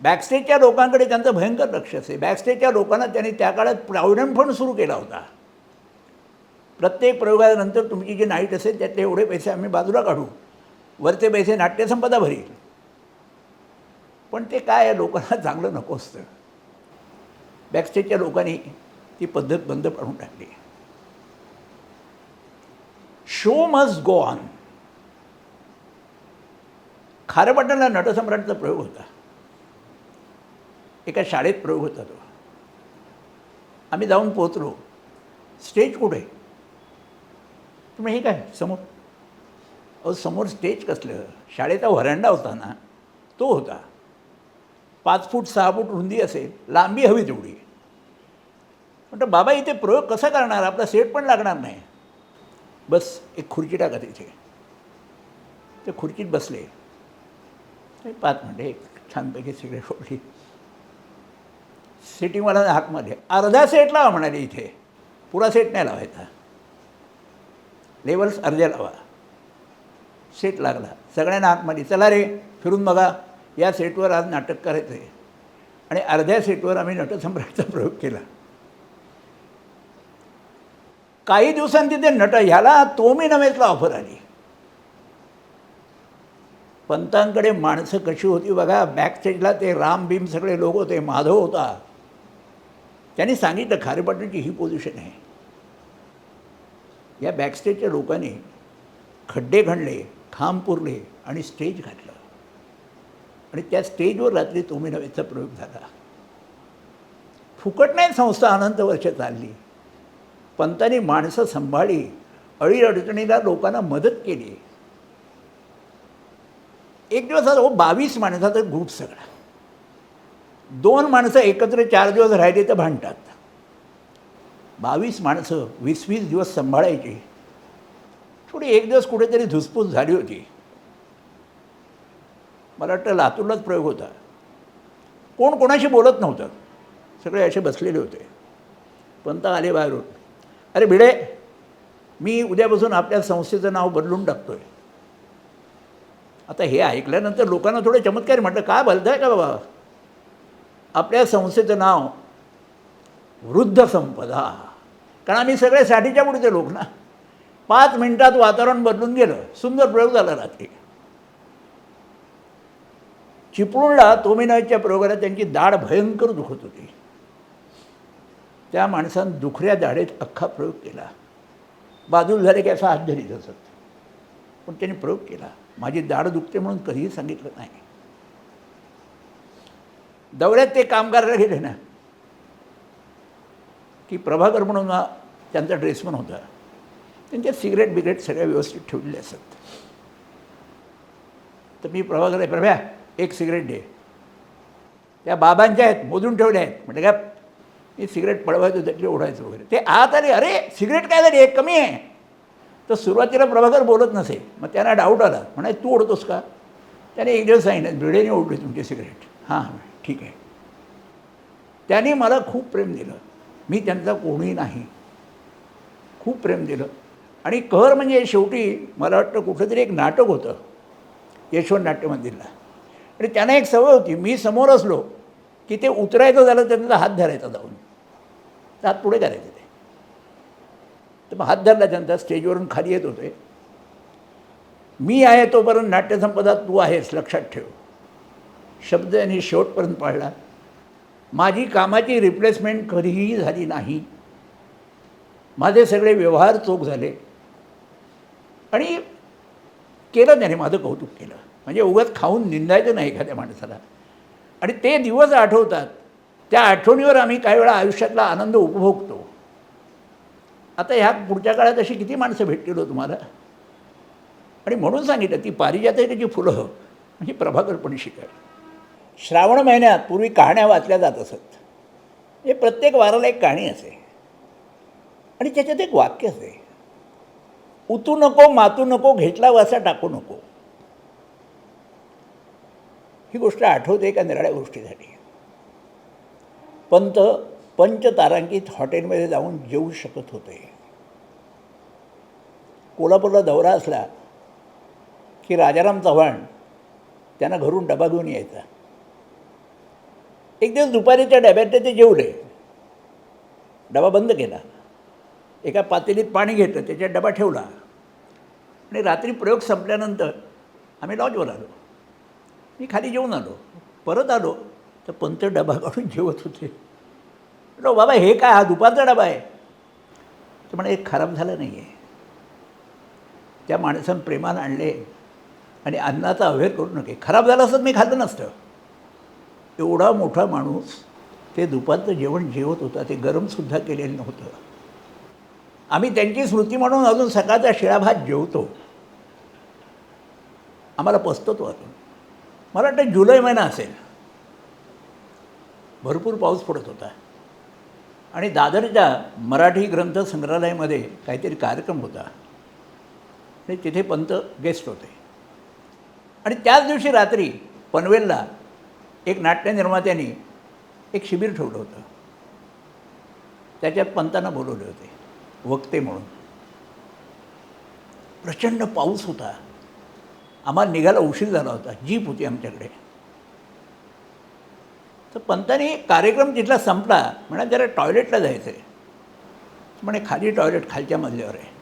बॅकस्टेजच्या लोकांकडे त्यांचं भयंकर लक्ष असे. बॅकस्टेजच्या लोकांना त्यांनी त्या काळात प्रॉव्हिडंट फंड सुरू केला होता. प्रत्येक प्रयोगानंतर तुमची जी नाईट असेल त्यातले एवढे पैसे आम्ही बाजूला काढू, वरचे पैसे नाट्यसंपदा भरील. पण ते काय लोकांना चांगलं नको असतं. बॅकस्टेजच्या लोकांनी ती पद्धत बंद पाडून टाकली. Show must go on. खारेपाटणला नटसम्राटचा प्रयोग होता. एका शाळेत प्रयोग होता तो. आम्ही जाऊन पोचलो. स्टेज कुठे? तुम्ही हे काय समोर? समोर स्टेज कसलं? शाळेचा व्हरांडा होता ना, तो होता. 5 फूट 6 फूट रुंदी असेल, लांबी हवी तेवढी. म्हटलं बाबा इथे प्रयोग कसा करणार, आपला सेट पण लागणार नाही. बस एक खुर्ची टाका तिथे. ते खुर्चीत बसले. 5 मिनिटे एक छानपैकी सिगरेट फोडली. सेटिंगवाला हाकमध्ये अर्धा सेट लावा म्हणाले. इथे पुरा सेट नाही लावायचा, लेवल्स अर्ध्या लावा. सेट लागला. सगळ्यांना हाकमध्ये, चला रे फिरून बघा, या सेटवर आज नाटक करायचं आहे. आणि अर्ध्या सेटवर आम्ही नटसम्राटचा प्रयोग केला. काही दिवसांनी तिथे ह्याला तोमी नव्हेतला ऑफर आली. पंतांकडे माणसं कशी होती बघा. बॅक स्टेजला ते राम भीम सगळे लोक होते, माधव होता. त्यांनी सांगितलं खारेपाटणची ही पोझिशन आहे. या बॅकस्टेजच्या लोकांनी खड्डे खणले, खांब पुरले आणि स्टेज घातलं. आणि त्या स्टेजवर रात्री तोमी नव्हेचा प्रयोग झाला. फुकट नाही संस्था अनंत वर्ष चालली. पंतांनी माणसं सांभाळली, अडीअडचणीला लोकांना मदत केली. एक दिवस 22 माणसाचा ग्रुप सगळा. 2 माणसं एकत्र 4 दिवस राहिले तर भांडतात. 22 माणसं 20-20 दिवस सांभाळायची. थोडी एक दिवस कुठेतरी धुसफूस झाली होती. मला वाटतं लातूरलाच प्रयोग होता. कोण कोणाशी बोलत नव्हतं, सगळे असे बसलेले होते. पंत आले बाहेरून, अरे भिडे, मी उद्यापासून आपल्या संस्थेचं नाव बदलून टाकतो आहे. आता हे ऐकल्यानंतर लोकांना थोडे चमत्कार. म्हटलं काय बोलताय का बाबा? आपल्या संस्थेचं नाव वृद्ध संपदा. कारण आम्ही सगळे साठीच्या पुढचे लोक ना. 5 मिनिटात वातावरण बदलून गेलं. सुंदर प्रयोग झाला रात्री. चिपळूणला तोमी नव्हेच्या प्रयोगाला त्यांची दाढ भयंकर दुखत होती. त्या माणसानं दुखऱ्या दाढेत अख्खा प्रयोग केला. बाजूला झाले की असा हात धरीत असत, पण त्यांनी प्रयोग केला. माझी दाढ दुखते म्हणून कधीही सांगितलं नाही. दौऱ्यात ते कामगाराला गेले ना, की प्रभाकर म्हणून त्यांचा ड्रेसमन होता, त्यांच्या सिगरेट बिगरेट सगळ्या व्यवस्थित ठेवलेले असत. तर मी प्रभाकर प्रभ्या एक सिगरेट दे. त्या बाबांच्या आहेत, मोजून ठेवल्या आहेत. म्हणजे काय मी सिगरेट पळवायचो, त्यातले ओढायचं वगैरे. ते आत आले, अरे सिगरेट काय झाली, एक कमी आहे. तर सुरुवातीला प्रभाकर बोलत नसे. मग त्यांना डाऊट आला, म्हणाले तू ओढतोस का. त्याने एक दिवस सांगितलं भिडेने ओढली तुमची सिगरेट. हां ठीक आहे. त्याने मला खूप प्रेम दिलं. मी त्यांचा कोणी नाही, खूप प्रेम दिलं. आणि कहर म्हणजे शेवटी मला वाटतं कुठंतरी एक नाटक होतं यशवंत नाट्य मंदिरला. आणि त्यांना एक सवय होती, मी समोर असलो की ते उतरायचं झालं तर त्यांचा हात धरायचा जाऊन, तर हात पुढे करायचे ते. तर मग हात धरला त्यांचा, स्टेजवरून खाली येत होते. मी आहे तोपर्यंत नाट्यसंपदा तू आहेस लक्षात ठेव, शब्द यांनी शेवटपर्यंत पाळला. माझी कामाची रिप्लेसमेंट कधीही झाली नाही. माझे सगळे व्यवहार चोख झाले आणि केलं त्याने, माझं कौतुक केलं. म्हणजे उगाच खाऊन निंदायचं नाही एखाद्या माणसाला. आणि ते दिवस आठवतात, त्या आठवणीवर आम्ही काही वेळा आयुष्यातला आनंद उपभोगतो. आता ह्या पुढच्या काळात अशी किती माणसं भेटतील हो तुम्हाला. आणि म्हणून सांगितलं ती पारिजाताची फुलं म्हणजे प्रभाकर पण शिकाय. श्रावण महिन्यात पूर्वी कहाण्या वाचल्या जात असत. हे प्रत्येक वाराला एक कहाणी असे आणि त्याच्यात एक वाक्य असे, उतू नको मातू नको घेतला वासा टाकू नको. ही गोष्ट आठवते का निराळ्या गोष्टीसाठी. पंत पंचतारांकित हॉटेलमध्ये जाऊन जेवू शकत होते. कोल्हापूरला दौरा असला की राजाराम चव्हाण त्यांना घरून डबा घेऊन यायचा. एक दिवस दुपारीच्या डब्यात ते जेवले, डबा बंद केला, एका पातेलीत पाणी घेतलं, त्याच्यात डबा ठेवला आणि रात्री प्रयोग संपल्यानंतर आम्ही लॉजवर आलो. मी खाली जेवून आलो, परत आलो तर पंत डबा काढून जेवत होते. म्हटलं बाबा हे काय, हा दुपारचा डबा आहे. तर म्हणे एक खराब झालं नाही आहे. त्या माणसानं प्रेमानं आणले आणि अन्नाचा अवेर करू नये. खराब झालं असत मी खाल्लं नसतं. एवढा मोठा माणूस ते दुपारचं जेवण जेवत होता, ते गरमसुद्धा केलेलं नव्हतं. आम्ही त्यांची स्मृती म्हणून अजून सकाळचा शिळा भात जेवतो. आम्हाला पचतो तो अजून. मला वाटतं जुलै महिना असेल, भरपूर पाऊस पडत होता आणि दादरच्या मराठी ग्रंथ संग्रहालयामध्ये काहीतरी कार्यक्रम होता आणि तिथे पंत गेस्ट होते. आणि त्याच दिवशी रात्री पनवेलला एक नाट्यनिर्मात्यांनी एक शिबिर ठेवलं होतं. त्याच्यात पंतांना बोलवले होते वक्ते म्हणून. प्रचंड पाऊस होता, आम्हाला निघायला उशीर झाला होता, जीप होती आमच्याकडे. तर पंतांनी कार्यक्रम तिथला संपला, म्हणा जरा टॉयलेटला जायचं आहे. म्हणे खाली टॉयलेट खालच्या मजल्यावर आहे.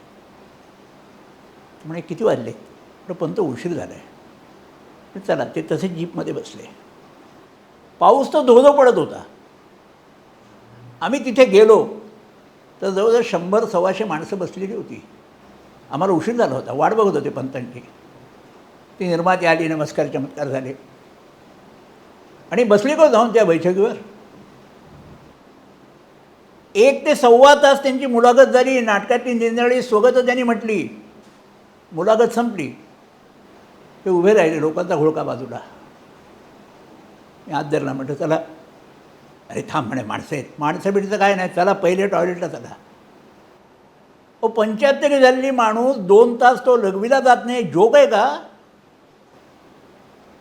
म्हणे किती वाजले. तर पंत उशीर झाला आहे. चला, ते तसे जीपमध्ये बसले. पाऊस तर धो पडत होता. आम्ही तिथे गेलो तर जवळजवळ 100-125 माणसं बसलेली होती. आम्हाला उशीर झाला होता, वाट बघत होते पंतांची. ती निर्माती आली, नमस्कार चमत्कार झाले आणि बसली को जाऊन त्या बैठकीवर. 1 ते सव्वा तास त्यांची मुलाखत झाली. नाटकातली निरनिराळी स्वगतं त्यांनी म्हटली. मुलाखत संपली, ते उभे राहिले, लोकांचा घोळका बाजूला. मी हात धरला, म्हटलं चला. अरे थांब म्हणे, माणसं आहेत. माणसं बिडचं काय नाही, चला पहिले टॉयलेटला चला. 75 झालेली माणूस 2 तास तो लघवीला जात नाही, जोक आहे का.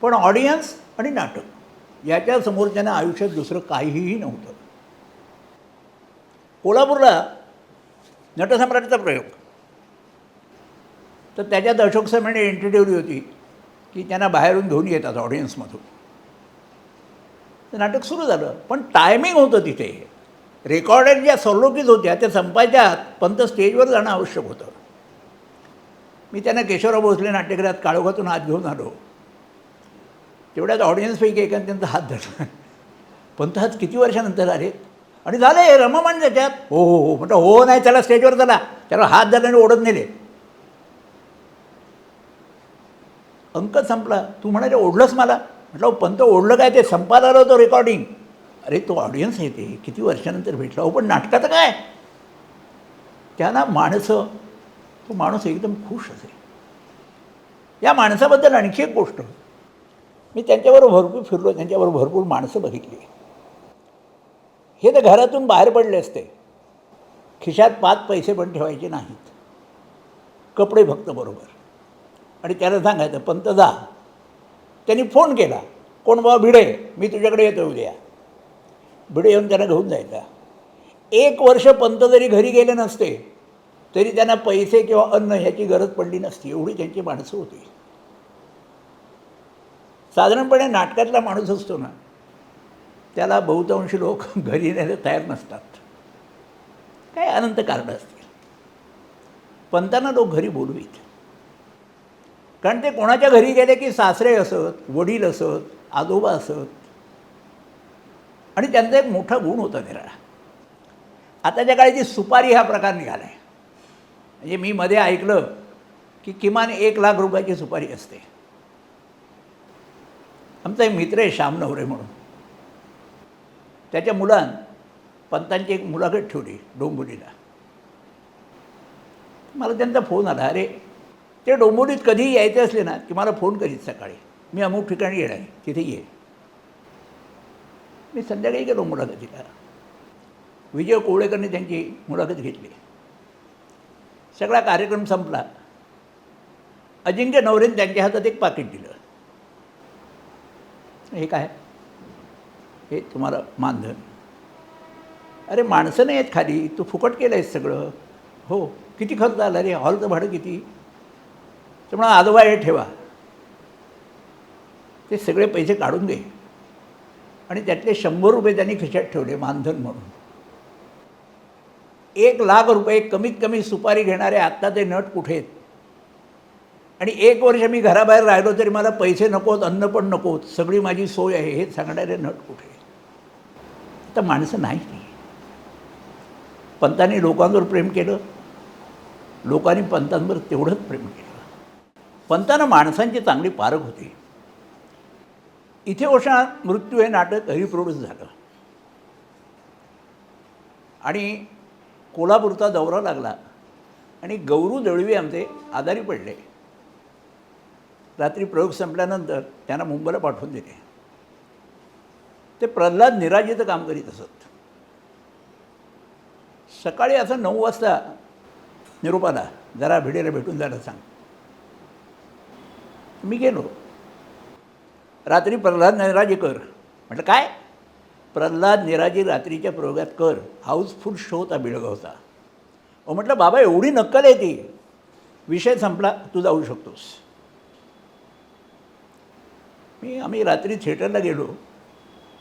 पण ऑडियन्स आणि नाटक याच्यासमोर त्यांना आयुष्यात दुसरं काहीही नव्हतं. कोल्हापूरला नटसम्राटचा प्रयोग, तर त्याच्यात अशोक सरांनी एंट्री ठेवली होती की त्यांना बाहेरून घेऊन येतात ऑडियन्समधून. तर नाटक सुरू झालं, पण टायमिंग होतं तिथे. रेकॉर्डेड ज्या सलोकीज होत्या त्या संपायच्या आत पंत स्टेजवर जाणं आवश्यक होतं. मी त्यांना केशवराव भोसले नाट्यगृहात काळोखातून हात घेऊन आलो. तेवढ्यात ऑडियन्सपैकी एकाने त्यांचा हात धरला. पंत हात किती वर्षानंतर आले आणि झाले रममान त्याच्यात. हो हो हो म्हटलं, हो नाही त्याला स्टेजवर चला. त्याला हात धरल्याने ओढत नेले. अंक संपला. तू म्हणाले ओढलंच मला. म्हटलं पंत ओढलं काय, ते संपायला आलं होतं रेकॉर्डिंग. अरे तो ऑडियन्स येते, किती वर्षानंतर भेटला. हो पण नाटकाचं काय, त्यांना माणसं, तो माणूस एकदम खुश असेल. या माणसाबद्दल आणखी एक गोष्ट, मी त्यांच्याबरोबर भरपूर फिरलो, त्यांच्याबरोबर भरपूर माणसं बघितली. हे तर घरातून बाहेर पडले असते, खिशात 5 पैसे पण ठेवायचे नाहीत, कपडे फक्त बरोबर. आणि त्याला सांगायचं पंत जा. त्यांनी फोन केला, कोण बाबा, भिडे, मी तुझ्याकडे येतो उद्या. भिडे येऊन त्यांना घेऊन जायचा. 1 वर्ष पंत जरी घरी गेले नसते तरी त्यांना पैसे किंवा अन्न ह्याची गरज पडली नसती, एवढी त्यांची माणसं होती. साधारणपणे नाटकातला माणूस असतो ना, त्याला बहुतांशी लोक घरी येण्याला तयार नसतात, काय अनंत कारणं असतील. पंतांना लोक घरी बोलवीत, कारण ते कोणाच्या घरी गेले की सासरे असत, वडील असत, आजोबा असत. आणि त्यांचा एक मोठा गुण होता निराळा. आताच्या काळी जी सुपारी हा प्रकार निघाला आहे, म्हणजे मी मध्ये ऐकलं की किमान 1 लाख रुपयाची सुपारी असते. आमचा एक मित्र आहे श्याम नवरे म्हणून, त्याच्या मुलानं पंतांची एक मुलाखत ठेवली डोंबिवलीला. मला त्यांचा फोन आला, अरे ते डोंबिवलीत कधीही यायचे असले ना की मला फोन करीत सकाळी, मी अमुक ठिकाणी येणार आहे, तिथे ये. मी संध्याकाळी गेलो मुलाखतीला. विजय कोवळेकरने त्यांची मुलाखत घेतली. सगळा कार्यक्रम संपला. अजिंक्य नवरेने त्यांच्या हातात एक पाकिट दिलं. हे काय, हे तुम्हाला मानधन. अरे माणसं नाही आहेत खाली, तू फुकट केलं आहेस सगळं. हो, किती खर्च आला रे, हॉलचं भाडं किती. त्यामुळे आजोबा हे ठेवा, ते सगळे पैसे काढून दे. आणि त्यातले 100 रुपये त्यांनी खिशात ठेवले मानधन म्हणून. 1 लाख रुपये कमीत कमी सुपारी घेणारे आत्ता ते नट कुठे आहेत. आणि 1 वर्ष मी घराबाहेर राहिलो तरी मला पैसे नकोत, अन्न पण नकोत, सगळी माझी सोय आहे, हे सांगणारे नट कुठे. आता माणसं नाही. पंतांनी लोकांवर प्रेम केलं, लोकांनी पंतांवर तेवढंच प्रेम केलं. पंतांना माणसांची चांगली पारख होती. इथे ओशा मृत्यू हे नाटक रिप्रोड्यूस झालं आणि कोल्हापूरचा दौरा लागला आणि गौरू दळवी आमचे आजारी पडले. रात्री प्रयोग संपल्यानंतर त्यांना मुंबईला पाठवून दिले. ते प्रल्हाद निराजीचं काम करीत असत. सकाळी असं 9 वाजता निरोप आला, जरा भिडेला भेटून जायला सांग. मी गेलो. रात्री प्रल्हाद निराजी कर. म्हटलं काय, प्रल्हाद निराजी रात्रीच्या प्रयोगात कर, हाऊसफुल शो होता बेळगावचा. अहो म्हटलं बाबा एवढी नक्कल आहे ती, विषय संपला, तू जाऊ शकतोस. आम्ही रात्री थिएटरला गेलो.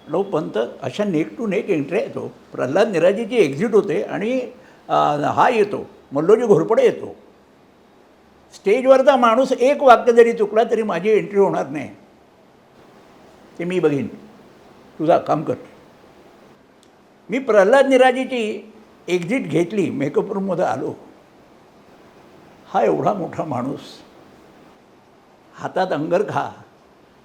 लो पंत अशा नेक टू नेक एंट्री येतो. प्रल्हाद निराजीची एक्झिट होते आणि हा येतो, मल्लोजी घोरपडे येतो. स्टेजवरचा माणूस एक वाक्य जरी चुकला तरी माझी एंट्री होणार नाही, ते मी बघीन, तुझा काम कर. मी प्रल्हाद निराजीची एक्झिट घेतली, मेकअप रूममध्ये आलो. हा एवढा मोठा माणूस, हातात अंगरखा,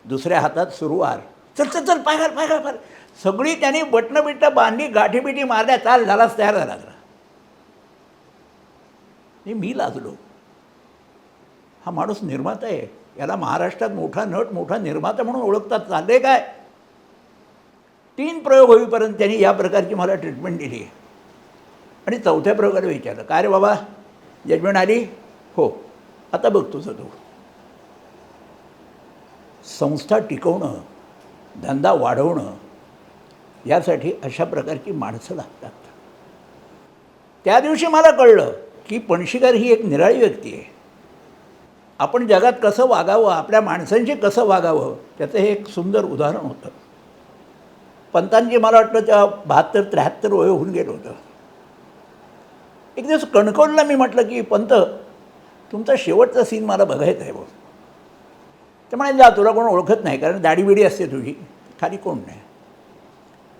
दुसऱ्या हातात सुरुवार, चल चल चल पाय घाल पाय घाल पाय. सगळी त्यांनी बटणं बिटणं बांधली, गाठीबिठी मारल्या, चाल झालाच तयार झाला. मी लाजलो. हा माणूस निर्माता आहे, याला महाराष्ट्रात मोठा नट, मोठा निर्माता म्हणून ओळखतात, चालले काय. 3 प्रयोग होईपर्यंत त्यांनी या प्रकारची मला ट्रीटमेंट दिली. आणि 4थ्या प्रयोगाला विचारलं, काय रे बाबा जजमेंट आली. हो, आता बघ तुझं तू. संस्था टिकवणं, धंदा वाढवणं, यासाठी अशा प्रकारची माणसं लागतात. त्या दिवशी मला कळलं की पणशीकर ही एक निराळी व्यक्ती आहे. आपण जगात कसं वागावं, आपल्या माणसांशी कसं वागावं, त्याचं हे एक सुंदर उदाहरण होतं. पंतांची मला वाटतं त्या 72-73 वय होऊन गेलं होतं. एक दिवस कणकवलीला मी म्हटलं की पंत, तुमचा शेवटचा सीन मला बघायचा आहे बघ. ते म्हणाले जा, तुला कोण ओळखत नाही, कारण दाढीबिडी असते तुझी, खाली कोण नाही.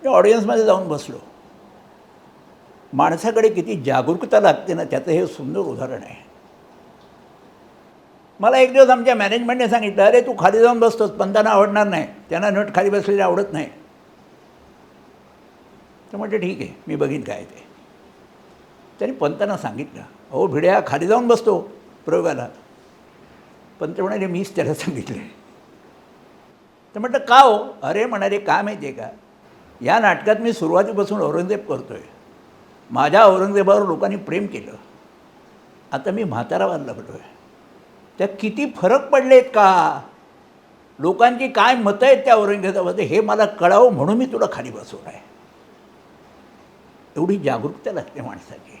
मी ऑडियन्समध्ये जाऊन बसलो. माणसाकडे किती जागरूकता लागते ना, त्याचं हे सुंदर उदाहरण आहे. मला एक दिवस आमच्या मॅनेजमेंटने सांगितलं, अरे तू खाली जाऊन बसतोस, पंतांना आवडणार नाही, त्यांना नट खाली बसलेले आवडत नाही. तर म्हटलं ठीक आहे, मी बघीन काय ते. त्यांनी पंतांना सांगितलं, अहो भिड्या खाली जाऊन बसतो प्रयोगाला. पंत म्हणाले मीच त्याला सांगितलं आहे. तर म्हटलं का हो? अरे म्हणाले काय माहिती आहे का, या नाटकात मी सुरुवातीपासून औरंगजेब करतो आहे. माझ्या औरंगजेबावर लोकांनी प्रेम केलं. आता मी म्हातारा व्हायला लागलो आहे. त्यात किती फरक पडलेत का, लोकांची काय मतं आहेत त्या औरंगजेबाबद्दल हे मला कळावं म्हणून मी तुला खाली बसवलं आहे. एवढी जागरूकता लागते माणसाची.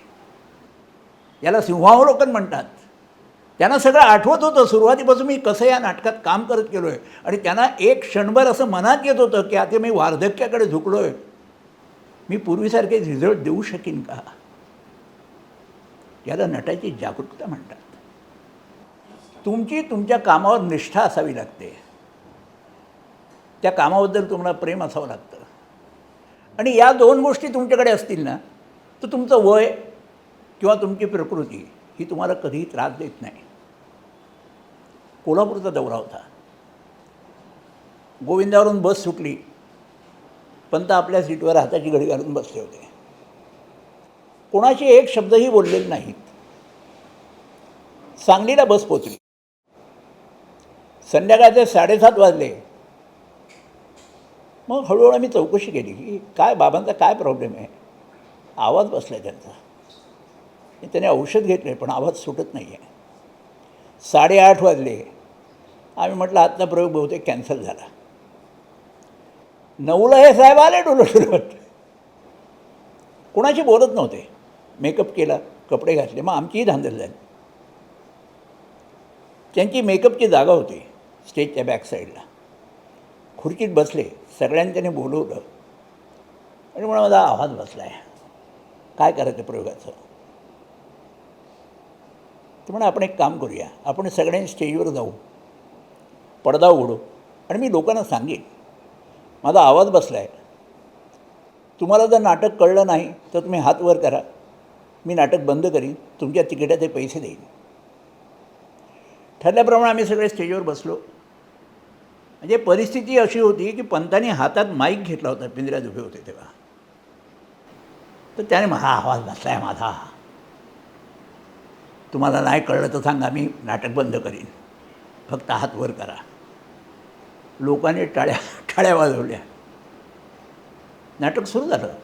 याला सिंहावलोकन म्हणतात. त्यांना सगळं आठवत होतं सुरुवातीपासून मी कसं या नाटकात काम करत गेलो आहे. आणि त्यांना एक क्षणभर असं मनात येत होतं की आता मी वार्धक्याकडे झुकलो आहे, मी पूर्वीसारखे रिझल्ट देऊ शकीन का. याला नटाची जागरूकता म्हणतात. तुमची तुमच्या कामावर निष्ठा असावी लागते. त्या कामाबद्दल तुम्हाला प्रेम असावं लागतं. आणि या दोन गोष्टी तुमच्याकडे असतील ना, तर तुमचं वय किंवा तुमची प्रकृती ही तुम्हाला कधीही त्रास देत नाही. कोल्हापूरचा दौरा होता. गोविंदावरून बस सुटली. पंत आपल्या सीटवर हाताची घडी घालून बसले होते. कोणाशी एक शब्दही बोललेले नाहीत. सांगलीला बस पोचली. संध्याकाळचे 7:30 वाजले. मग हळूहळू आम्ही चौकशी केली की काय बाबांचा काय प्रॉब्लेम आहे. आवाज बसला आहे त्यांचा. त्याने औषध घेतलं आहे पण आवाज सुटत नाही आहे. 8:30 वाजले. आम्ही म्हटलं आजचा प्रयोग बहुतेक कॅन्सल झाला. 9ला हे साहेब आले डुलत. कोणाशी बोलत नव्हते. मेकअप केला, कपडे घातले. मग आमचीही धांदल झाली. त्यांची मेकअपची जागा होती स्टेजच्या बॅक साईडला. खुर्चीत बसले. सगळ्यांनी त्याने बोलवलं आणि म्हणून माझा आवाज बसला आहे, काय करायचं प्रयोगाचं. तर म्हणून आपण एक काम करूया, आपण सगळ्यांनी स्टेजवर जाऊ, पडदा उघडू आणि मी लोकांना सांगेन माझा आवाज बसला आहे. तुम्हाला जर नाटक कळलं नाही तर तुम्ही हात वर करा, मी नाटक बंद करीन, तुमच्या तिकिटाचे पैसे देईन. ठरल्याप्रमाणे आम्ही सगळे स्टेजवर बसलो. म्हणजे परिस्थिती अशी होती की पंतांनी हातात माईक घेतला होता, पिंजऱ्यात उभे होते तेव्हा. तर त्याने हा आवाज बसला आहे माझा, तुम्हाला नाही कळलं तर सांगा, मी नाटक बंद करीन, फक्त हात वर करा. लोकांनी टाळ्या वाजवल्या. नाटक सुरू झालं.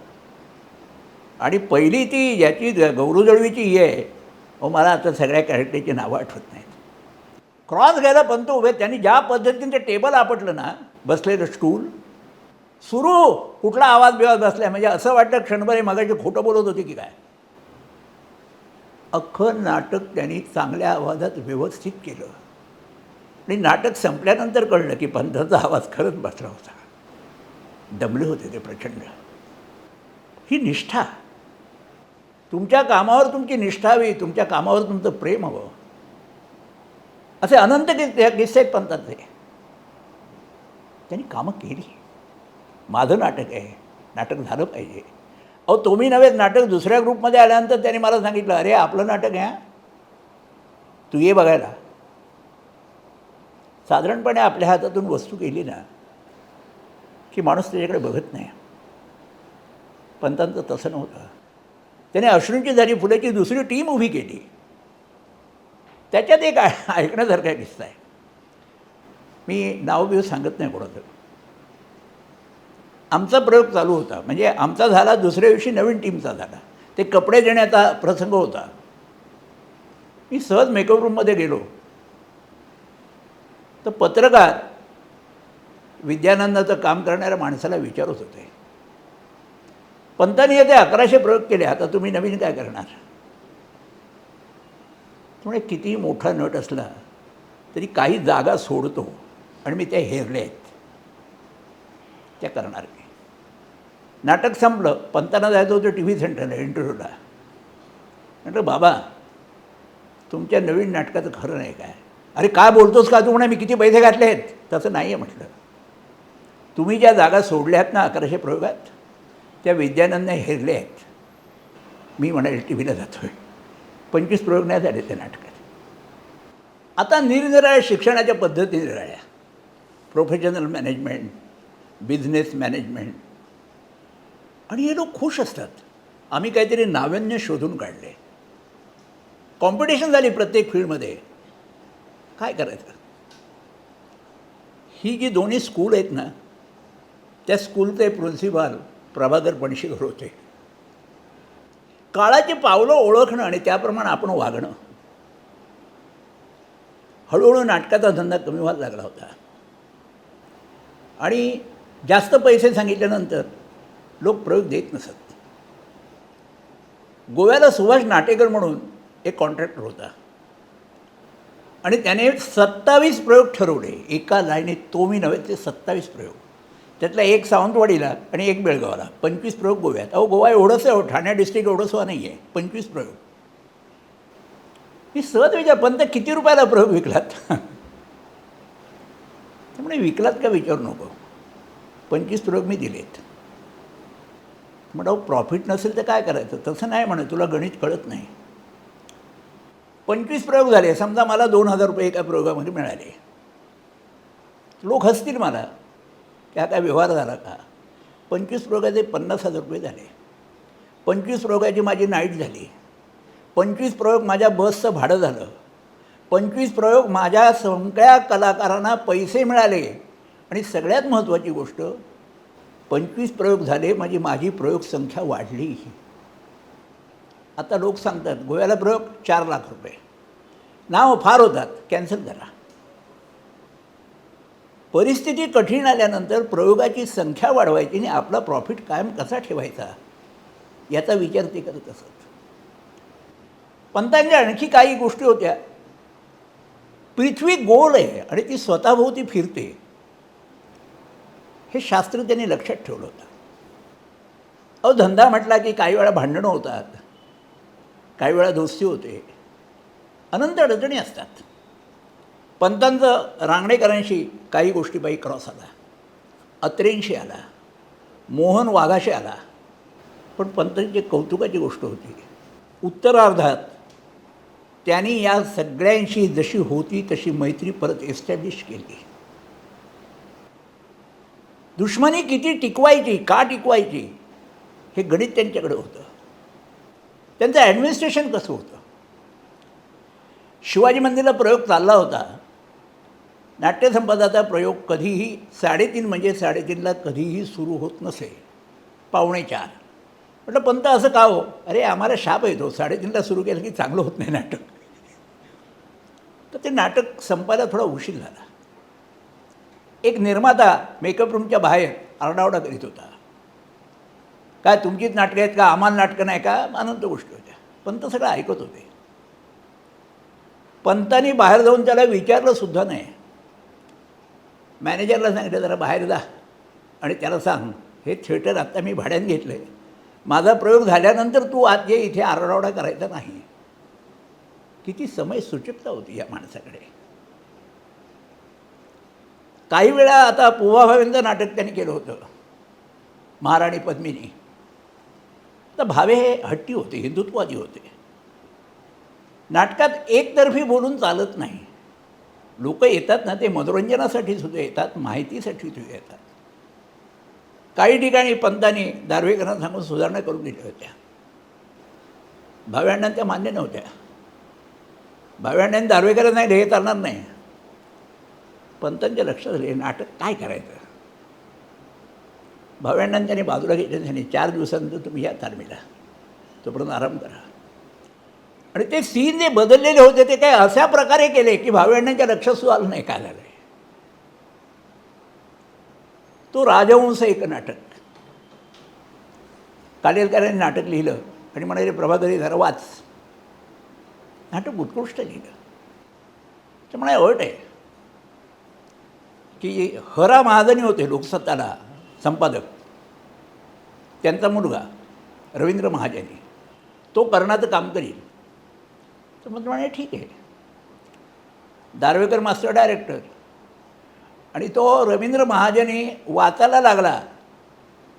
आणि पहिली ती ज्याची गौरू जळवीची ही आहे, मला आता सगळ्या कॅरेक्टरची नावं आठवत नाहीत. क्रॉस घ्यायला पंत उभे. त्यांनी ज्या पद्धतीने ते टेबल आपटलं ना, बसलेलं स्टूल सुरू, कुठला आवाज बिवाज बसला आहे म्हणजे असं वाटतं क्षणभर मगाशी खोटं बोलत होती की काय. अख्खं नाटक त्यांनी चांगल्या आवाजात व्यवस्थित केलं. आणि नाटक संपल्यानंतर कळलं की पंताचा आवाज खरंच बसला होता. दमले होते ते प्रचंड. ही निष्ठा, तुमच्या कामावर तुमची निष्ठा हवी, तुमच्या कामावर तुमचं प्रेम हवं. असे अनंत किस्से आहेत पंतांचे. त्यांनी कामं केली. माझं नाटक आहे, नाटक झालं पाहिजे. अहो तुम्ही नव्हे, नाटक दुसऱ्या ग्रुपमध्ये आल्यानंतर त्यांनी मला सांगितलं, अरे आपलं नाटक आहे, तू ये बघायला. साधारणपणे आपल्या हातातून वस्तू गेली ना की माणूस त्याच्याकडे बघत नाही. पंतांचं तसं नव्हतं. त्याने अश्रूंची झाली फुलाची दुसरी टीम उभी केली. त्याच्यात एक ऐकण्यासारखा किस्सा आहे. मी नाव बिव सांगत नाही कोणाचं. आमचा प्रयोग चालू होता, म्हणजे आमचा झाला, दुसऱ्या दिवशी नवीन टीमचा झाला. ते कपडे देण्याचा प्रसंग होता. मी सहज मेकअप रूममध्ये गेलो तर पत्रकार विद्यानंदाचं काम करणाऱ्या माणसाला विचारत होते, पंतांनी येते 1100 प्रयोग केले, आता तुम्ही नवीन काय करणार. त्यामुळे कितीही मोठा नट असला तरी काही जागा सोडतो आणि मी त्या हेरल्या आहेत, त्या करणार मी. नाटक संपलं. पंतांना जायचं होतं टी व्ही सेंटरला इंटरव्ह्यूला. म्हटलं बाबा तुमच्या नवीन नाटकाचं खरं नाही काय. अरे काय बोलतोस का तू, म्हणा मी किती पैसे घातले आहेत. तसं नाही आहे म्हटलं. तुम्ही ज्या जागा सोडल्या आहेत ना 1100 प्रयोगात, त्या विद्यानंदने हेरले आहेत. मी म्हणाले टी व्हीला जातो आहे. 25 प्रयोग नाही झाले त्या नाटकात. आता निरनिराळ्या शिक्षणाच्या पद्धती निराळ्या, प्रोफेशनल मॅनेजमेंट, बिझनेस मॅनेजमेंट आणि हे लोक खुश असतात. आम्ही काहीतरी नाविन्य शोधून काढले. कॉम्पिटिशन झाली प्रत्येक फील्डमध्ये. काय करायचं? ही जी दोन्ही स्कूल आहेत ना, त्या स्कूलचे प्रिन्सिपाल प्रभाकर पणशीकर होते. काळाची पावलं ओळखणं आणि त्याप्रमाणे आपण वागणं. हळूहळू नाटकाचा धंदा कमी व्हायला लागला होता आणि जास्त पैसे सांगितल्यानंतर लोक प्रयोग देत नसत. गोव्याला सुभाष नाटेकर म्हणून एक कॉन्ट्रॅक्टर होता आणि त्याने 27 प्रयोग ठरवले एका लाईनीत. तो मी नव्हे, ते 27 प्रयोग. त्यातला एक सावंतवाडीला आणि एक बेळगावला. 25 प्रयोग गोव्यात. अहो, गोवा एवढंच आहे, ठाणे डिस्ट्रिक्ट एवढंसं नाही आहे. 25 प्रयोग. मी सहज विचार, पण तर किती रुपयाला प्रयोग विकलात? त्यामुळे विकलात का विचारू नको. 25 प्रयोग मी दिलेत. म्हणतो प्रॉफिट नसेल तर काय करायचं? तसं नाही म्हणे, तुला गणित कळत नाही. 25 प्रयोग झाले. समजा मला 2,000 रुपये एका प्रयोगामध्ये मिळाले. लोक हसतील मला की हा काय व्यवहार झाला का? 25 प्रयोगाचे 50,000 रुपये झाले. 25 प्रयोगाची माझी नाईट झाली. 25 प्रयोग माझ्या बसचं भाडं झालं. 25 प्रयोग माझ्या सगळ्या कलाकारांना पैसे मिळाले. आणि सगळ्यात महत्त्वाची गोष्ट, 25 प्रयोग झाले म्हणजे माझी प्रयोगसंख्या वाढली. आता लोक सांगतात गोव्याला प्रयोग 4 लाख रुपये. नाव फार होतात, कॅन्सल करा. परिस्थिती कठीण आल्यानंतर प्रयोगाची संख्या वाढवायची आणि आपला प्रॉफिट कायम कसा ठेवायचा याचा विचार ते करत असत. पंतांच्या आणखी काही गोष्टी होत्या. पृथ्वी गोल आहे आणि ती स्वतःभोवती फिरते, हे शास्त्र त्यांनी लक्षात ठेवलं होतं. अहो, धंदा म्हटला की काही वेळा भांडणं होतात, काही वेळा दोस्ती होते, अनंत अडचणी असतात. पंतांचं रांगणेकरांशी काही गोष्टीपायी क्रॉस आला, अत्रेंशी आला, मोहन वाघाशी आला. पण पंतांची कौतुकाची गोष्ट होती, उत्तरार्धात त्यांनी या सगळ्यांशी जशी होती तशी मैत्री परत एस्टॅब्लिश केली. दुश्मनी किती टिकवायची, का टिकवायची, हे गणित त्यांच्याकडे होतं. त्यांचं ॲडमिनिस्ट्रेशन कसं होतं. शिवाजी मंदिरला प्रयोग चालला होता. नाट्यसंपदाचा प्रयोग कधीही 3:30 म्हणजे 3:30ला कधीही सुरू होत नसे, 3:45. म्हटलं पंत असं का हो? अरे आम्हाला शाप येतो, 3:30ला सुरू केलं की चांगलं होत नाही नाटक. तर ते नाटक संपायला थोडा उशीर झाला. एक निर्माता मेकअप रूमच्या बाहेर आरडाओरडा करीत होता. काय तुमचीच नाटकं आहेत का, आम्हाला नाटकं नाही का? अनंत गोष्टी होत्या. पंत सगळं ऐकत होते. पंतांनी बाहेर जाऊन त्याला विचारलं सुद्धा नाही. मॅनेजरला सांगितलं जरा बाहेर जा आणि त्याला सांग हे थिएटर आत्ता मी भाड्यानं घेतलं आहे, माझा प्रयोग झाल्यानंतर तू आत ये, इथे आरडाओरडा करायचा नाही. किती समय सूचकता होती या माणसाकडे. काही वेळा आता पुवा भावेंचं नाटक त्यांनी केलं होतं, महाराणी पद्मिनी. तर भावे हे हट्टी होते, हिंदुत्ववादी होते. नाटकात एकतर्फी बोलून चालत नाही. लोक येतात ना, ते मनोरंजनासाठी सुद्धा येतात, माहितीसाठी सुद्धा येतात. काही ठिकाणी पंतांनी दार्वेकरांना सांगून सुधारणा करून दिल्या होत्या. भाव्यांना त्या मान्य नव्हत्या. भाव्यांनी दार्वेकरांना नाही, हे चालणार नाही. पंतांच्या लक्षात आले नाटक काय करायचं. भाव्यांना त्यांनी बाजूला घेतलं. त्यांनी 4 दिवसानंतर तुम्ही या तालमीला, तोपर्यंत आराम करा. आणि ते सीन जे बदललेले होते ते काय अशा प्रकारे केले की भाव्यांच्या लक्षात सुद्धा आलं नाही काय झालं आहे. तो राजहंस एक नाटक कालेलकरांनी नाटक लिहिलं आणि म्हणाले प्रभाकरी जरा वाच. नाटक उत्कृष्ट लिहिलं. त्यामुळे अट आहे की हरा महाजनी होते लोकसत्ताला संपादक, त्यांचा मुलगा रवींद्र महाजनी, तो कर्णाचं काम करील. तर मग म्हणे ठीक आहे. दार्वेकर मास्टर डायरेक्टर आणि तो रवींद्र महाजनी वाचायला लागला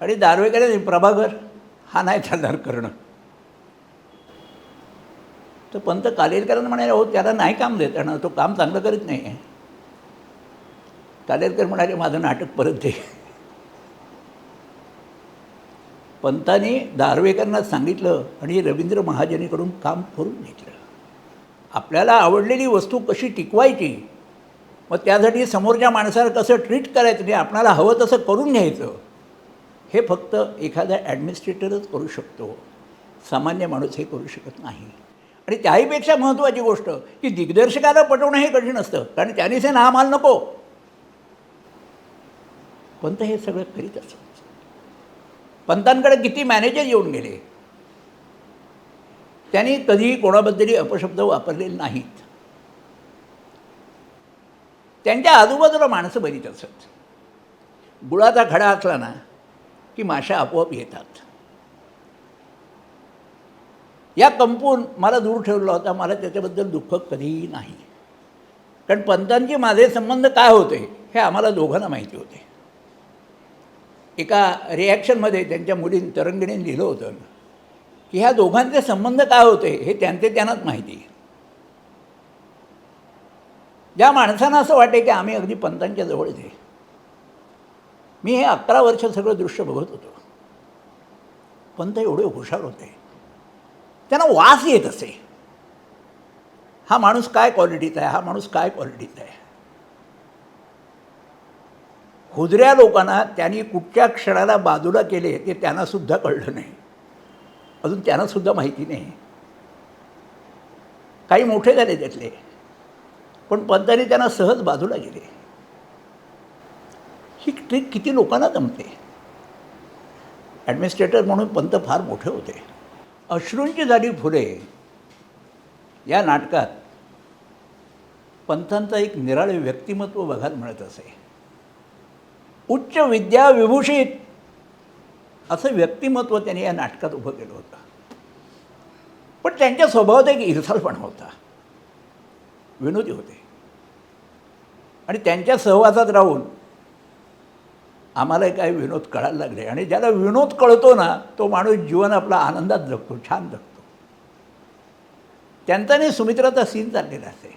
आणि दार्वेकर प्रभाकर हा नाही चालणार करणं. तर पंत कालेलकरांना म्हणाले हो त्याला नाही काम देताना, तो काम चांगलं करीत नाही आहे. कालेलकर म्हणाले माझं नाटक परत दे. पंतांनी दारव्हेकरांना सांगितलं आणि रवींद्र महाजनीकडून काम करून घेतलं. आपल्याला आवडलेली वस्तू कशी टिकवायची, मग त्यासाठी समोरच्या माणसाला कसं ट्रीट करायचं नाही, आपल्याला हवं तसं करून घ्यायचं, हे फक्त एखादा ॲडमिनिस्ट्रेटरच करू शकतो. सामान्य माणूस हे करू शकत नाही. आणि त्याहीपेक्षा महत्त्वाची गोष्ट की दिग्दर्शकाला पटवणं हे कठीण असतं, कारण त्यानेच हा माल नको. पंत हे सगळं करीत असत. पंतांकडे किती मॅनेजर येऊन गेले, त्यांनी कधीही कोणाबद्दलही अपशब्द वापरलेले नाहीत. त्यांच्या आजूबाजूला माणसं बरीच असत. गुळाचा खडा असला ना की माशा आपोआप येतात. या कंपून मला दूर ठेवला होता, मला त्याच्याबद्दल दुःख कधीही नाही. कारण पंतांचे माझे संबंध काय होते हे आम्हाला दोघांना माहिती होते. एका रिॲक्शनमध्ये त्यांच्या मुलीने तरंगिणीने लिहिलं होतं की ह्या दोघांचे संबंध काय होते हे त्यांनाच माहिती. ज्या माणसांना असं वाटे की आम्ही अगदी पंतांच्या जवळच आहे, मी हे 11 वर्ष सगळं दृश्य बघत होतो. पंत एवढे हुशार होते, त्यांना वास येत असे, हा माणूस काय क्वालिटीचा आहे, हा माणूस काय क्वालिटीचा आहे. हुजऱ्या लोकांना त्यांनी कुठच्या क्षणाला बाजूला केले ते त्यांनासुद्धा कळलं नाही, अजून त्यांनासुद्धा माहिती नाही. काही मोठे झाले त्यातले, पण पंतांनी त्यांना सहज बाजूला गेले. ही ट्रिक किती लोकांना जमते. ॲडमिनिस्ट्रेटर म्हणून पंत फार मोठे होते. अश्रूंची झाली फुले या नाटकात पंतांचं एक निराळे व्यक्तिमत्व बघायला मिळत असे. उच्च विद्या विभूषित असं व्यक्तिमत्व त्यांनी या नाटकात उभं केलं होतं. पण त्यांच्या स्वभावात एक ईर्षाळपणा होता, विनोदी होते. आणि त्यांच्या सहवासात राहून आम्हाला काही विनोद कळायला लागले. आणि ज्याला विनोद कळतो ना तो माणूस जीवन आपला आनंदात जगतो, छान जगतो. त्यांचा आणि सुमित्राचा सीन चाललेला असे.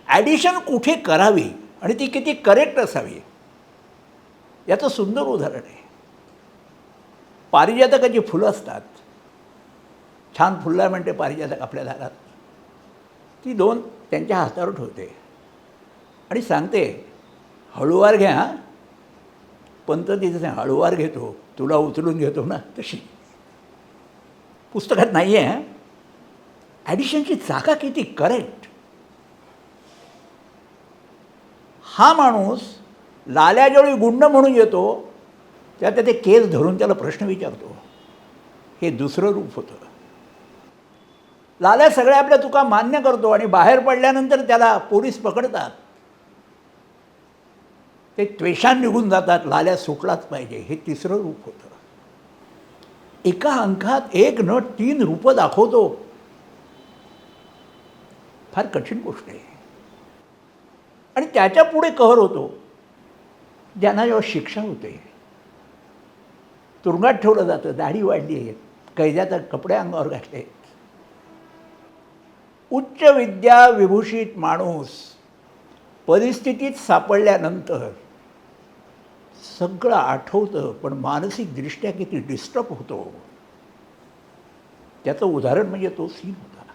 ॲडिशन कुठे करावी आणि ती किती करेक्ट असावी याचं सुंदर उदाहरण आहे. पारिजातकाची फुलं असतात, छान फुलला म्हणते पारिजातक आपल्या दारात, ती 2 त्यांच्या हातावर ठेवते आणि सांगते हळूवार घ्या. पंत तिथे हळूवार घेतो, तुला उचलून घेतो ना तशी. पुस्तकात नाही आहे. ॲडिशनची जागा किती करेक्ट. हा माणूस लाल्या ज्यावेळी गुंड म्हणून येतो त्यात ते केस धरून त्याला प्रश्न विचारतो, हे दुसरं रूप होतं. लाल्या सगळ्या आपल्या चुका मान्य करतो आणि बाहेर पडल्यानंतर त्याला पोलीस पकडतात. ते त्वेषान निघून जातात, लाल्या सुटलाच पाहिजे, हे तिसरं रूप होतं. एका अंकात एक नट 3 रूपं दाखवतो, फार कठीण गोष्ट आहे. आणि त्याच्या पुढे कहर होतो ज्यांना जेव्हा शिक्षा होते, तुरुंगात ठेवलं जातं, दाढी वाढली आहे, कैद्याचा कपडे अंगावर घातले. उच्च विद्या विभूषित माणूस परिस्थितीत सापडल्यानंतर सगळं आठवतं, पण मानसिकदृष्ट्या किती डिस्टर्ब होतो त्याचं उदाहरण म्हणजे तो सीन होता.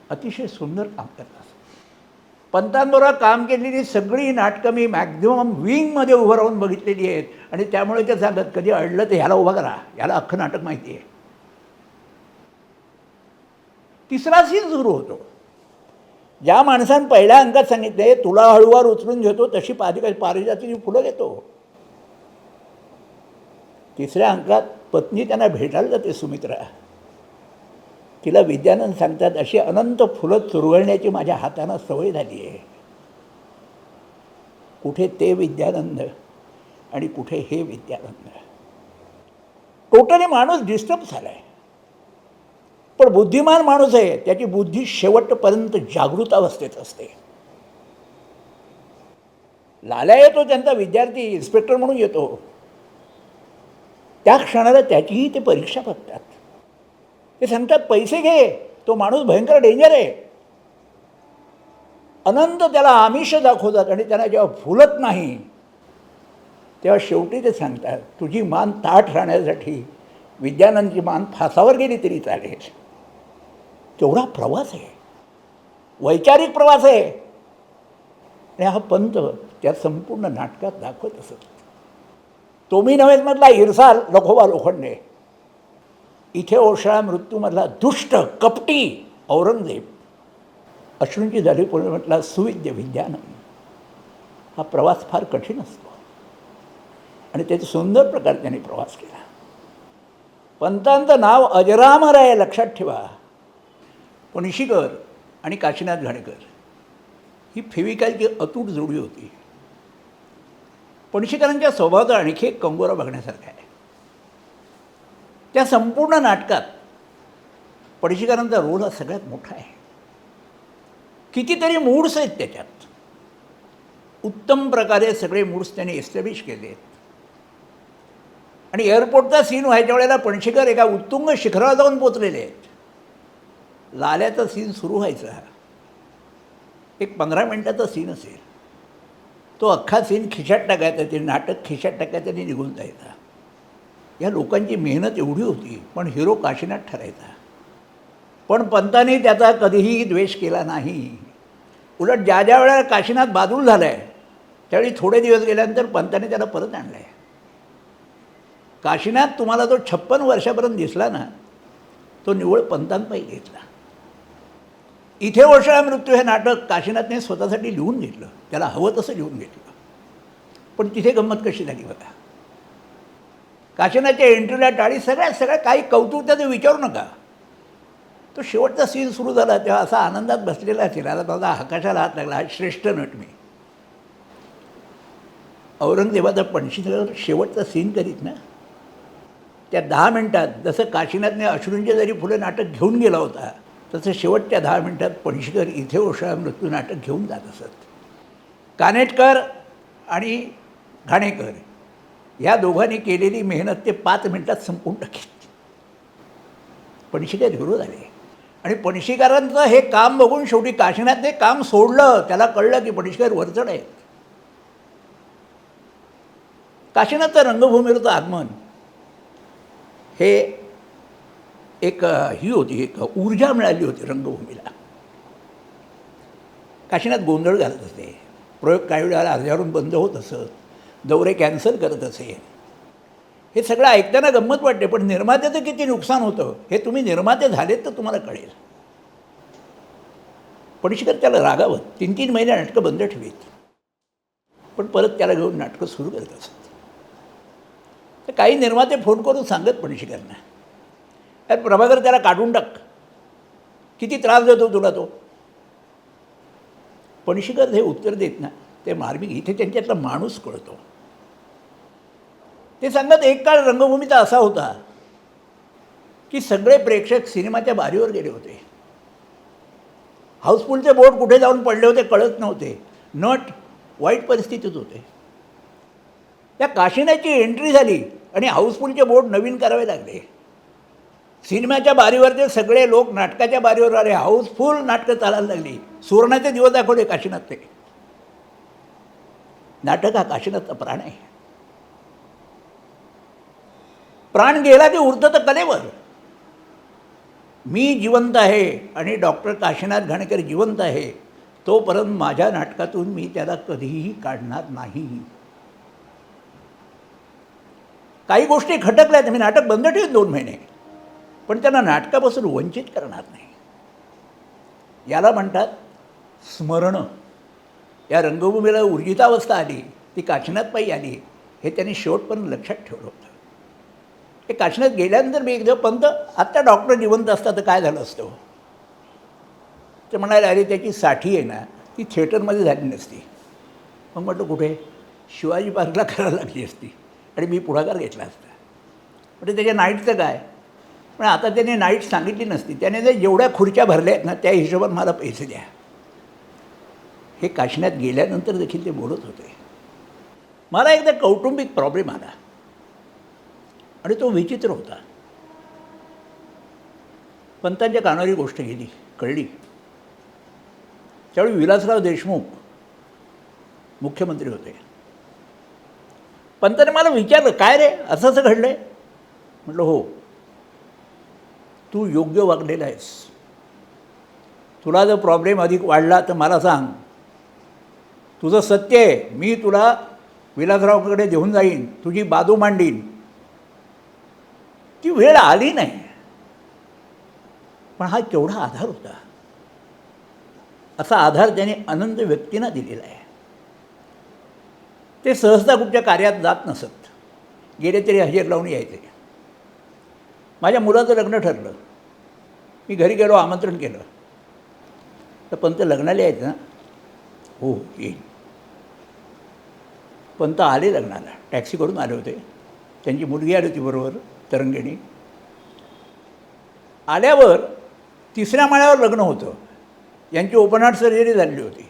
अतिशय सुंदर काम करतात. पंतांबरोबर काम केलेली सगळी नाटकं मी मॅक्झिमम विंगमध्ये उभं राहून बघितलेली आहेत. आणि त्यामुळे ते सांगत कधी अडलं तर ह्याला उभं करा, ह्याला अख्खं नाटक माहिती आहे. तिसरा सीन सुरू होतो. ज्या माणसानं पहिल्या अंकात सांगितले तुला हळूवार उचलून घेतो तशी पारिजातीची फुलं घेतो, तिसऱ्या अंकात पत्नी त्यांना भेटायला जाते सुमित्रा. तिला विद्यानंद सांगतात अशी अनंत फुलं चुरगळण्याची माझ्या हातानं सवय झाली आहे. कुठे ते विद्यानंद आणि कुठे हे विद्यानंद. टोटली माणूस डिस्टर्ब झाला आहे. पण बुद्धिमान माणूस आहे, त्याची बुद्धी शेवटपर्यंत जागृत अवस्थेत असते. लाल्या येतो त्यांचा विद्यार्थी, इन्स्पेक्टर म्हणून येतो, त्या क्षणाला त्याचीही ते परीक्षा बघतात. ते सांगतात पैसे घे, तो माणूस भयंकर डेंजर आहे. अनंत त्याला आमिष दाखवतात आणि त्याला जेव्हा फुलत नाही तेव्हा शेवटी ते सांगतात, तुझी मान ताठ राहण्यासाठी विद्यानंदची मान फासावर गेली तरी चालेल. तेवढा प्रवास आहे, वैचारिक प्रवास आहे. आणि हा पंत त्या संपूर्ण नाटकात दाखवत असत. तो मी नव्हेमधला इरसाल लखोबा लोखंडे, इथे ओशाळा मृत्यूमधला दुष्ट कपटी औरंगजेब, अश्रूंची झाली पुढे म्हटला सुविद्य विद्यानंद. हा प्रवास फार कठीण असतो आणि त्याचा सुंदर प्रकारे त्यांनी प्रवास केला. पंतांचं नाव अजरामर आहे, लक्षात ठेवा. पणशीकर आणि काशीनाथ घाणेकर ही फेविकॉलची अतूट जोडी होती. पणशीकरांच्या स्वभावाचा आणखी एक कंगोरा बघण्यासारखा आहे. त्या संपूर्ण नाटकात पणशीकरांचा रोल हा सगळ्यात मोठा आहे. कितीतरी मूड्स आहेत त्याच्यात, उत्तम प्रकारे सगळे मूड्स त्यांनी एस्टॅब्लिश केले आहेत. आणि एअरपोर्टचा सीन व्हायच्या वेळेला पणशीकर एका उत्तुंग शिखरावर जाऊन पोचलेले आहेत. लाल्याचा सीन सुरू व्हायचा, एक 15 मिनिटाचा सीन असेल, तो अख्खा सीन खिशात टाकायचा, ते नाटक खिशात टाकायचं आणि निघून जायचा. या लोकांची मेहनत एवढी होती, पण हिरो काशीनाथ ठरायचा. पण पंतांनी त्याचा कधीही द्वेष केला नाही. उलट ज्या ज्या वेळेला काशीनाथ बाजूला झाला आहे त्यावेळी थोडे दिवस गेल्यानंतर पंतांनी त्याला परत आणलं आहे. काशीनाथ तुम्हाला जो 56 वर्षापर्यंत दिसला ना, तो निव्वळ पंतांपायी घेतला. इथे ओशाळा मृत्यू हे नाटक काशीनाथने स्वतःसाठी लिहून घेतलं, त्याला हवं तसं लिहून घेतलं. पण तिथे गंमत कशी झाली बघा. काशीनाथच्या एंट्रीला टाळी, सगळ्या काही कौतुक त्याचं विचारू नका. तो शेवटचा सीन सुरू झाला तेव्हा असा आनंदात बसलेला असेल, आता माझा आकाशाला हात लागला, हा श्रेष्ठ नट मी. औरंगजेबाचा पणशीकर शेवटचा सीन करीत ना, त्या 10 मिनटात जसं काशीनाथने अश्रूंचे जरी फुले नाटक घेऊन गेला होता, तसं शेवटच्या 10 मिनटात पणशीकर इथे ओशाळा मृत्यू नाटक घेऊन जात असत. कानेटकर आणि घाणेकर ह्या दोघांनी केलेली मेहनत ते 5 मिनटात संपवून टाकेल. पणशीकर हिरो झाले. आणि पणशीकरांचं हे काम बघून शेवटी काशीनाथने काम सोडलं. त्याला कळलं की पणशीकर वरचढ आहेत. काशीनाथचं रंगभूमीवरचं आगमन हे एक ही होती, एक ऊर्जा मिळाली होती रंगभूमीला. काशीनाथ गोंधळ घालत असे, प्रयोग काही वेळेला अर्ध्यावरून बंद होत असत, दौरे कॅन्सल करत असे. हे सगळं ऐकताना गंमत वाटते, पण निर्मात्याचं किती नुकसान होतं हे तुम्ही निर्माते झालेत तर तुम्हाला कळेल. पणशीकर त्याला रागावत 3-3 महिने नाटकं बंद ठेवीत, पण परत त्याला घेऊन नाटकं सुरू करत असत. तर काही निर्माते फोन करून सांगत पणशीकरांना, अरे प्रभाकर त्याला काढून टाक, किती त्रास देतो तुला तो. पणशीकर हे उत्तर देत ना, ते मार्मिक. इथे त्यांच्यातला माणूस कळतो. ते सांगत एक काळ रंगभूमीचा असा होता की सगळे प्रेक्षक सिनेमाच्या बारीवर गेले होते. हाऊसफुलचे बोर्ड कुठे जाऊन पडले होते कळत नव्हते. नट वाईट परिस्थितीत होते. त्या काशीनाथची एंट्री झाली आणि हाऊसफुलचे बोर्ड नवीन करावे लागले. सिनेमाच्या बारीवरचे सगळे लोक नाटकाच्या बारीवर आले. हाऊसफुल नाटकं चालायला लागली. सुवर्णाचे दिवस दाखवले काशीनाथचे. नाटक हा काशीनाथचा प्राण आहे. प्राण गेला की उरतं तर कलेवर. मी जिवंत आहे आणि डॉक्टर काशीनाथ घाणेकर जिवंत आहे, तोपर्यंत माझ्या नाटकातून मी त्याला कधीही काढणार नाही. काही गोष्टी खटकल्यात, मी नाटक बंद ठेवीन 2 महिने, पण त्यांना नाटकापासून वंचित करणार नाही. याला म्हणतात स्मरणं. या रंगभूमीला ऊर्जितावस्था आली ती काशीनाथपायी आली, हे त्यांनी शेवटपर्यंत लक्षात ठेवलं होतं. हे काशीनाथ गेल्यानंतर मी एकदा पंत आत्ता डॉक्टर जिवंत असता तर काय झालं असतं. ते म्हणाले, अरे त्याची साठी आहे ना ती थिएटरमध्ये झाली नसती. मग म्हटलं कुठे, शिवाजी पार्कला करायला लागली असती आणि मी पुढाकार घेतला असता. म्हणजे त्याच्या नाईटचं काय, पण आता त्याने नाईट सांगितली नसती. त्याने जर जेवढ्या खुर्च्या भरल्या आहेत ना त्या हिशोबाने मला पैसे द्या. हे काशीनाथ गेल्यानंतर देखील ते बोलत होते. मला एकदा कौटुंबिक प्रॉब्लेम आला आणि तो विचित्र होता. पंतांच्या कानावर ही गोष्ट गेली, कळली. त्यावेळी विलासराव देशमुख मुख्यमंत्री होते. पंताने मला विचारलं, काय रे असं असं घडलं आहे? म्हटलं हो, तू योग्य वागलेला आहेस. तुला जर प्रॉब्लेम अधिक वाढला तर मला सांग, तुझं सत्य आहे, मी तुला विलासरावकडे घेऊन जाईन, तुझी बाजू मांडीन. ती वेळ आली नाही, पण हा केवढा आधार होता. असा आधार त्याने अनंत व्यक्तींना दिलेला आहे. ते सहजता कुठच्या कार्यात जात नसत, गेले तरी हजेर लावून यायचे. माझ्या मुलाचं लग्न ठरलं, मी घरी गेलो, आमंत्रण केलं. तर पंत लग्नाला यायचं ना? हो येईल. पंत आले लग्नाला, टॅक्सी करून आले होते. त्यांची मुलगी आली होती बरोबर, तरंगिणी. आल्यावर 3ऱ्या माळ्यावर लग्न होतं. यांची ओपन हार्ट सर्जरी झालेली होती.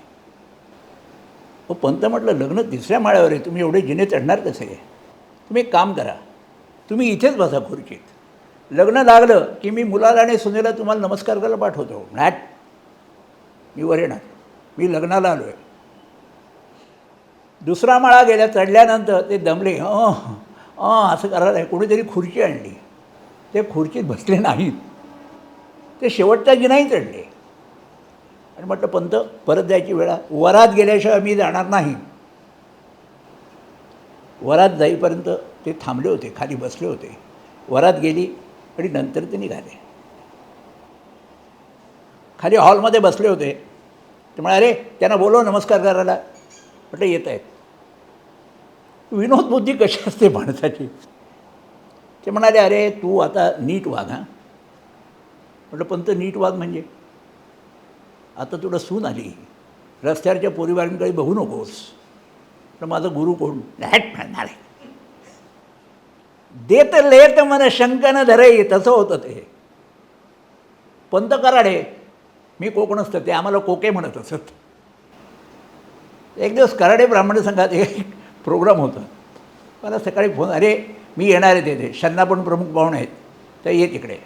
हो पंत म्हटलं, लग्न 3ऱ्या माळ्यावर आहे, तुम्ही एवढे जिने चढणार कसे? तुम्ही एक काम करा, तुम्ही इथेच बसा खुर्चीत. लग्न लागलं की मी मुलाला आणि सुनेला तुम्हाला नमस्कार करायला पाठवतो. नॅट, मी वर येणार, मी लग्नाला आलो आहे. 2रा माळा गेल्या चढल्यानंतर ते दमले, असं करायला आहे. कोणीतरी खुर्ची आणली, ते खुर्चीत बसले नाहीत, ते शेवटच्या जिनाही चढले. आणि म्हटलं पंत परत जायची वेळा, वरात गेल्याशिवाय मी जाणार नाही. वरात जाईपर्यंत ते थांबले होते, खाली बसले होते. वरात गेली आणि नंतर ते निघाले. खाली हॉलमध्ये बसले होते. ते म्हणाले, अरे त्यांना बोलव नमस्कार करायला. म्हटलं येत आहेत. विनोद बुद्धी कशी असते माणसाची. ते म्हणाले, अरे तू आता नीट वाग. हां म्हटलं पंत नीट वाग म्हणजे? आता तुला सून आली, रस्त्यावरच्या पोरीबाळांकडे बघू नकोस. तर माझा गुरु कोण? हॅट म्हणणार आहे. देत लेत मन शंकन धरे, तसं होतं ते. पंत कराडे, मी कोकणस्थ, ते आम्हाला कोके म्हणत असत. एक दिवस कराडे ब्राह्मण संघात एक प्रोग्राम होता. मला सकाळी फोन, अरे मी येणार आहे तिथे, शन्ना पण प्रमुख पाहुणे आहेत, तर ये तिकडे.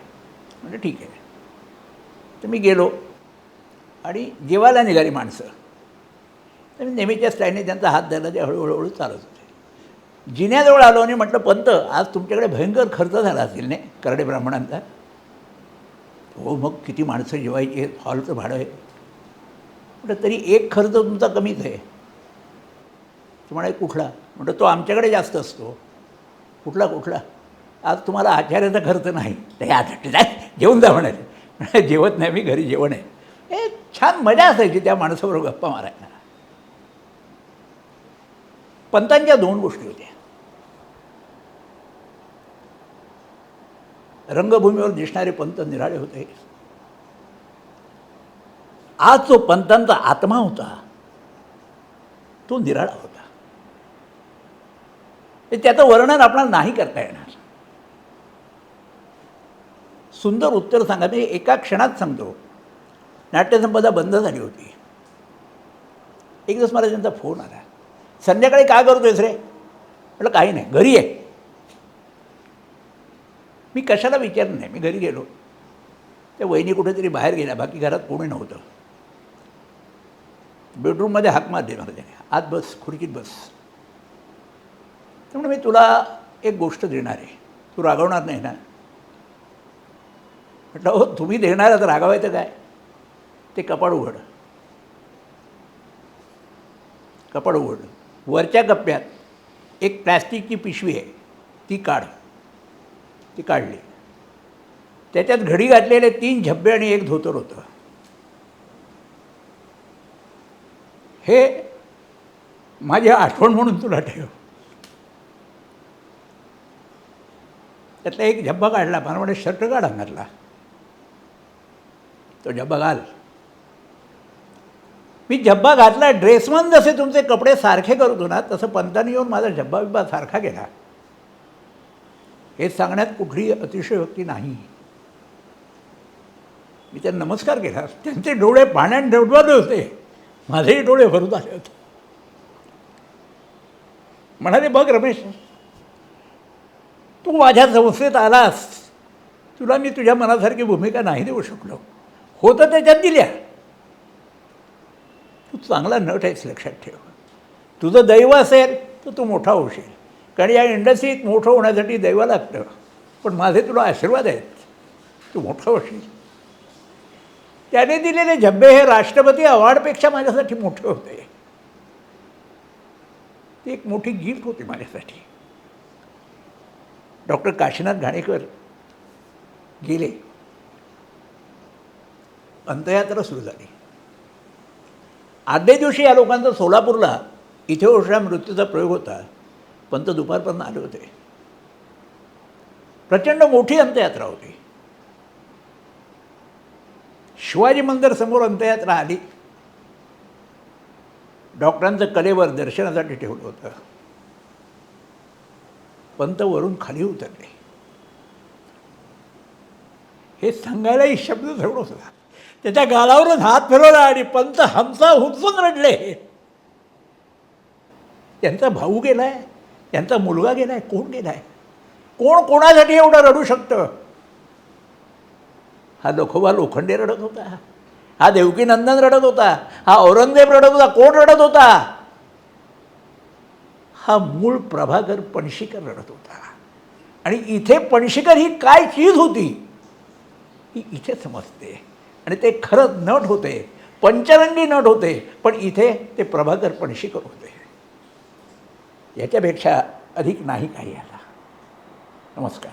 म्हणजे ठीक आहे. तर मी गेलो आणि जेवायला निघाली माणसं. तर मी नेहमीच्या स्टाईलने त्यांचा हात धरला, ते हळूहळू चालत होते. जिन्याजवळ आलो आणि म्हटलं, पंत आज तुमच्याकडे भयंकर खर्च झाला असेल नाही कराडे ब्राह्मणांचा? हो, मग किती माणसं जेवायची आहेत, हॉलचं भाडं आहे. म्हटलं तरी एक खर्च तुमचा कमीच आहे. तो म्हणाले, कुठला? म्हटलं तो आमच्याकडे जास्त असतो. कुठला? आज तुम्हाला आचार्याचा खर्च नाही. ते आता जेवून जा म्हणाले. जेवत नाही मी, घरी जेवण आहे. हे छान मजा असायची त्या माणसाबरोबर गप्पा मारायला. पंतांच्या 2 गोष्टी होत्या. रंगभूमीवर दिसणारे पंत निराळे होते. आज जो पंतांचा आत्मा होता तो निराळा होता. त्याचं वर्णन आपल्याला नाही करता येणार. सुंदर उत्तर सांगा, मी एका क्षणात सांगतो. नाट्यसंपदा बंद झाली होती. एक दिवस मला त्यांचा फोन आला, संध्याकाळी काय करतोयस रे? म्हटलं काही नाही, घरी आहे. मी कशाला विचारलं नाही, मी घरी गेलो. त्या वहिनी कुठेतरी बाहेर गेल्या, बाकी घरात कोणी नव्हतं. बेडरूममध्ये हाक मारली मला त्याने, आत बस, खुर्चीत बस. त्यामुळे मी तुला एक गोष्ट देणार आहे, तू रागवणार नाही ना? म्हटलं हो, तुम्ही देणार तर रागावायचं काय? ते कपाळ उघड. कपाळ उघड. वरच्या कप्प्यात एक प्लॅस्टिकची पिशवी आहे, ती काढ. ती काढली. त्याच्यात घडी घातलेले 3 झब्बे आणि 1 धोतर होतं. हे माझी आठवण म्हणून तुला ठेव. त्यातला एक झब्बा काढला. मला म्हणे, शर्ट काढ अंगातला. तो झब्बा घाल. मी झब्बा घातला. ड्रेसमन जसे तुमचे कपडे सारखे करतो ना, तसं पंतांनी येऊन माझा झब्बा बिब्बा सारखा केला. हे सांगण्यात कुठलीही अतिशयोक्ती नाही. मी त्यांना नमस्कार केला. त्यांचे डोळे पाण्यात डबडबले होते, माझेही डोळे भरून आले होते. म्हणाले, बघ रमेश, तू माझ्या संस्थेत आलास, तुला मी तुझ्या मनासारखी भूमिका नाही देऊ शकलो. होतं त्याच्यात दिल्या. तू चांगला नट आहेस, लक्षात ठेव. तुझं दैव असेल तर तू मोठा होशील. कारण या इंडस्ट्रीत मोठं होण्यासाठी दैव लागतं. पण माझे तुला आशीर्वाद आहेत, तू मोठं होशील. त्याने दिलेले झब्बे हे राष्ट्रपती अवॉर्डपेक्षा माझ्यासाठी मोठे होते. ती एक मोठी गिफ्ट होती माझ्यासाठी. डॉक्टर काशीनाथ घाणेकर गेले, अंत्ययात्रा सुरू झाली. आदल्या दिवशी या लोकांचा सोलापूरला इथे होणाऱ्या मृत्यूचा प्रयोग होता. पंत दुपारपर्यंत आले होते. प्रचंड मोठी अंत्ययात्रा होती. शिवाजी मंदिर समोर अंत्ययात्रा आली. डॉक्टरांचं कलेवर दर्शनासाठी ठेवलं होतं. पंत वरून खाली उतरले. हे सांगायलाही शब्द ठेवत होता. त्याच्या गालावरून हात फिरवला आणि पंत हमसा हुमसून रडले. त्यांचा भाऊ गेलाय, त्यांचा मुलगा गेलाय, कोण गेलाय? कोण कोणासाठी एवढं रडू शकतं? हा लखोबा लोखंडे रडत होता, हा देवकीनंदन रडत होता, हा औरंगजेब रडत होता. कोण रडत होता? हा मूळ प्रभाकर पणशीकर रडत होता. आणि इथे पणशीकर ही काय चीज होती ही इथे समजते. आणि ते खरंच नट होते, पंचरंगी नट होते, पण इथे ते प्रभाकर पणशीकर होते. याच्यापेक्षा अधिक नाही काही आला. नमस्कार.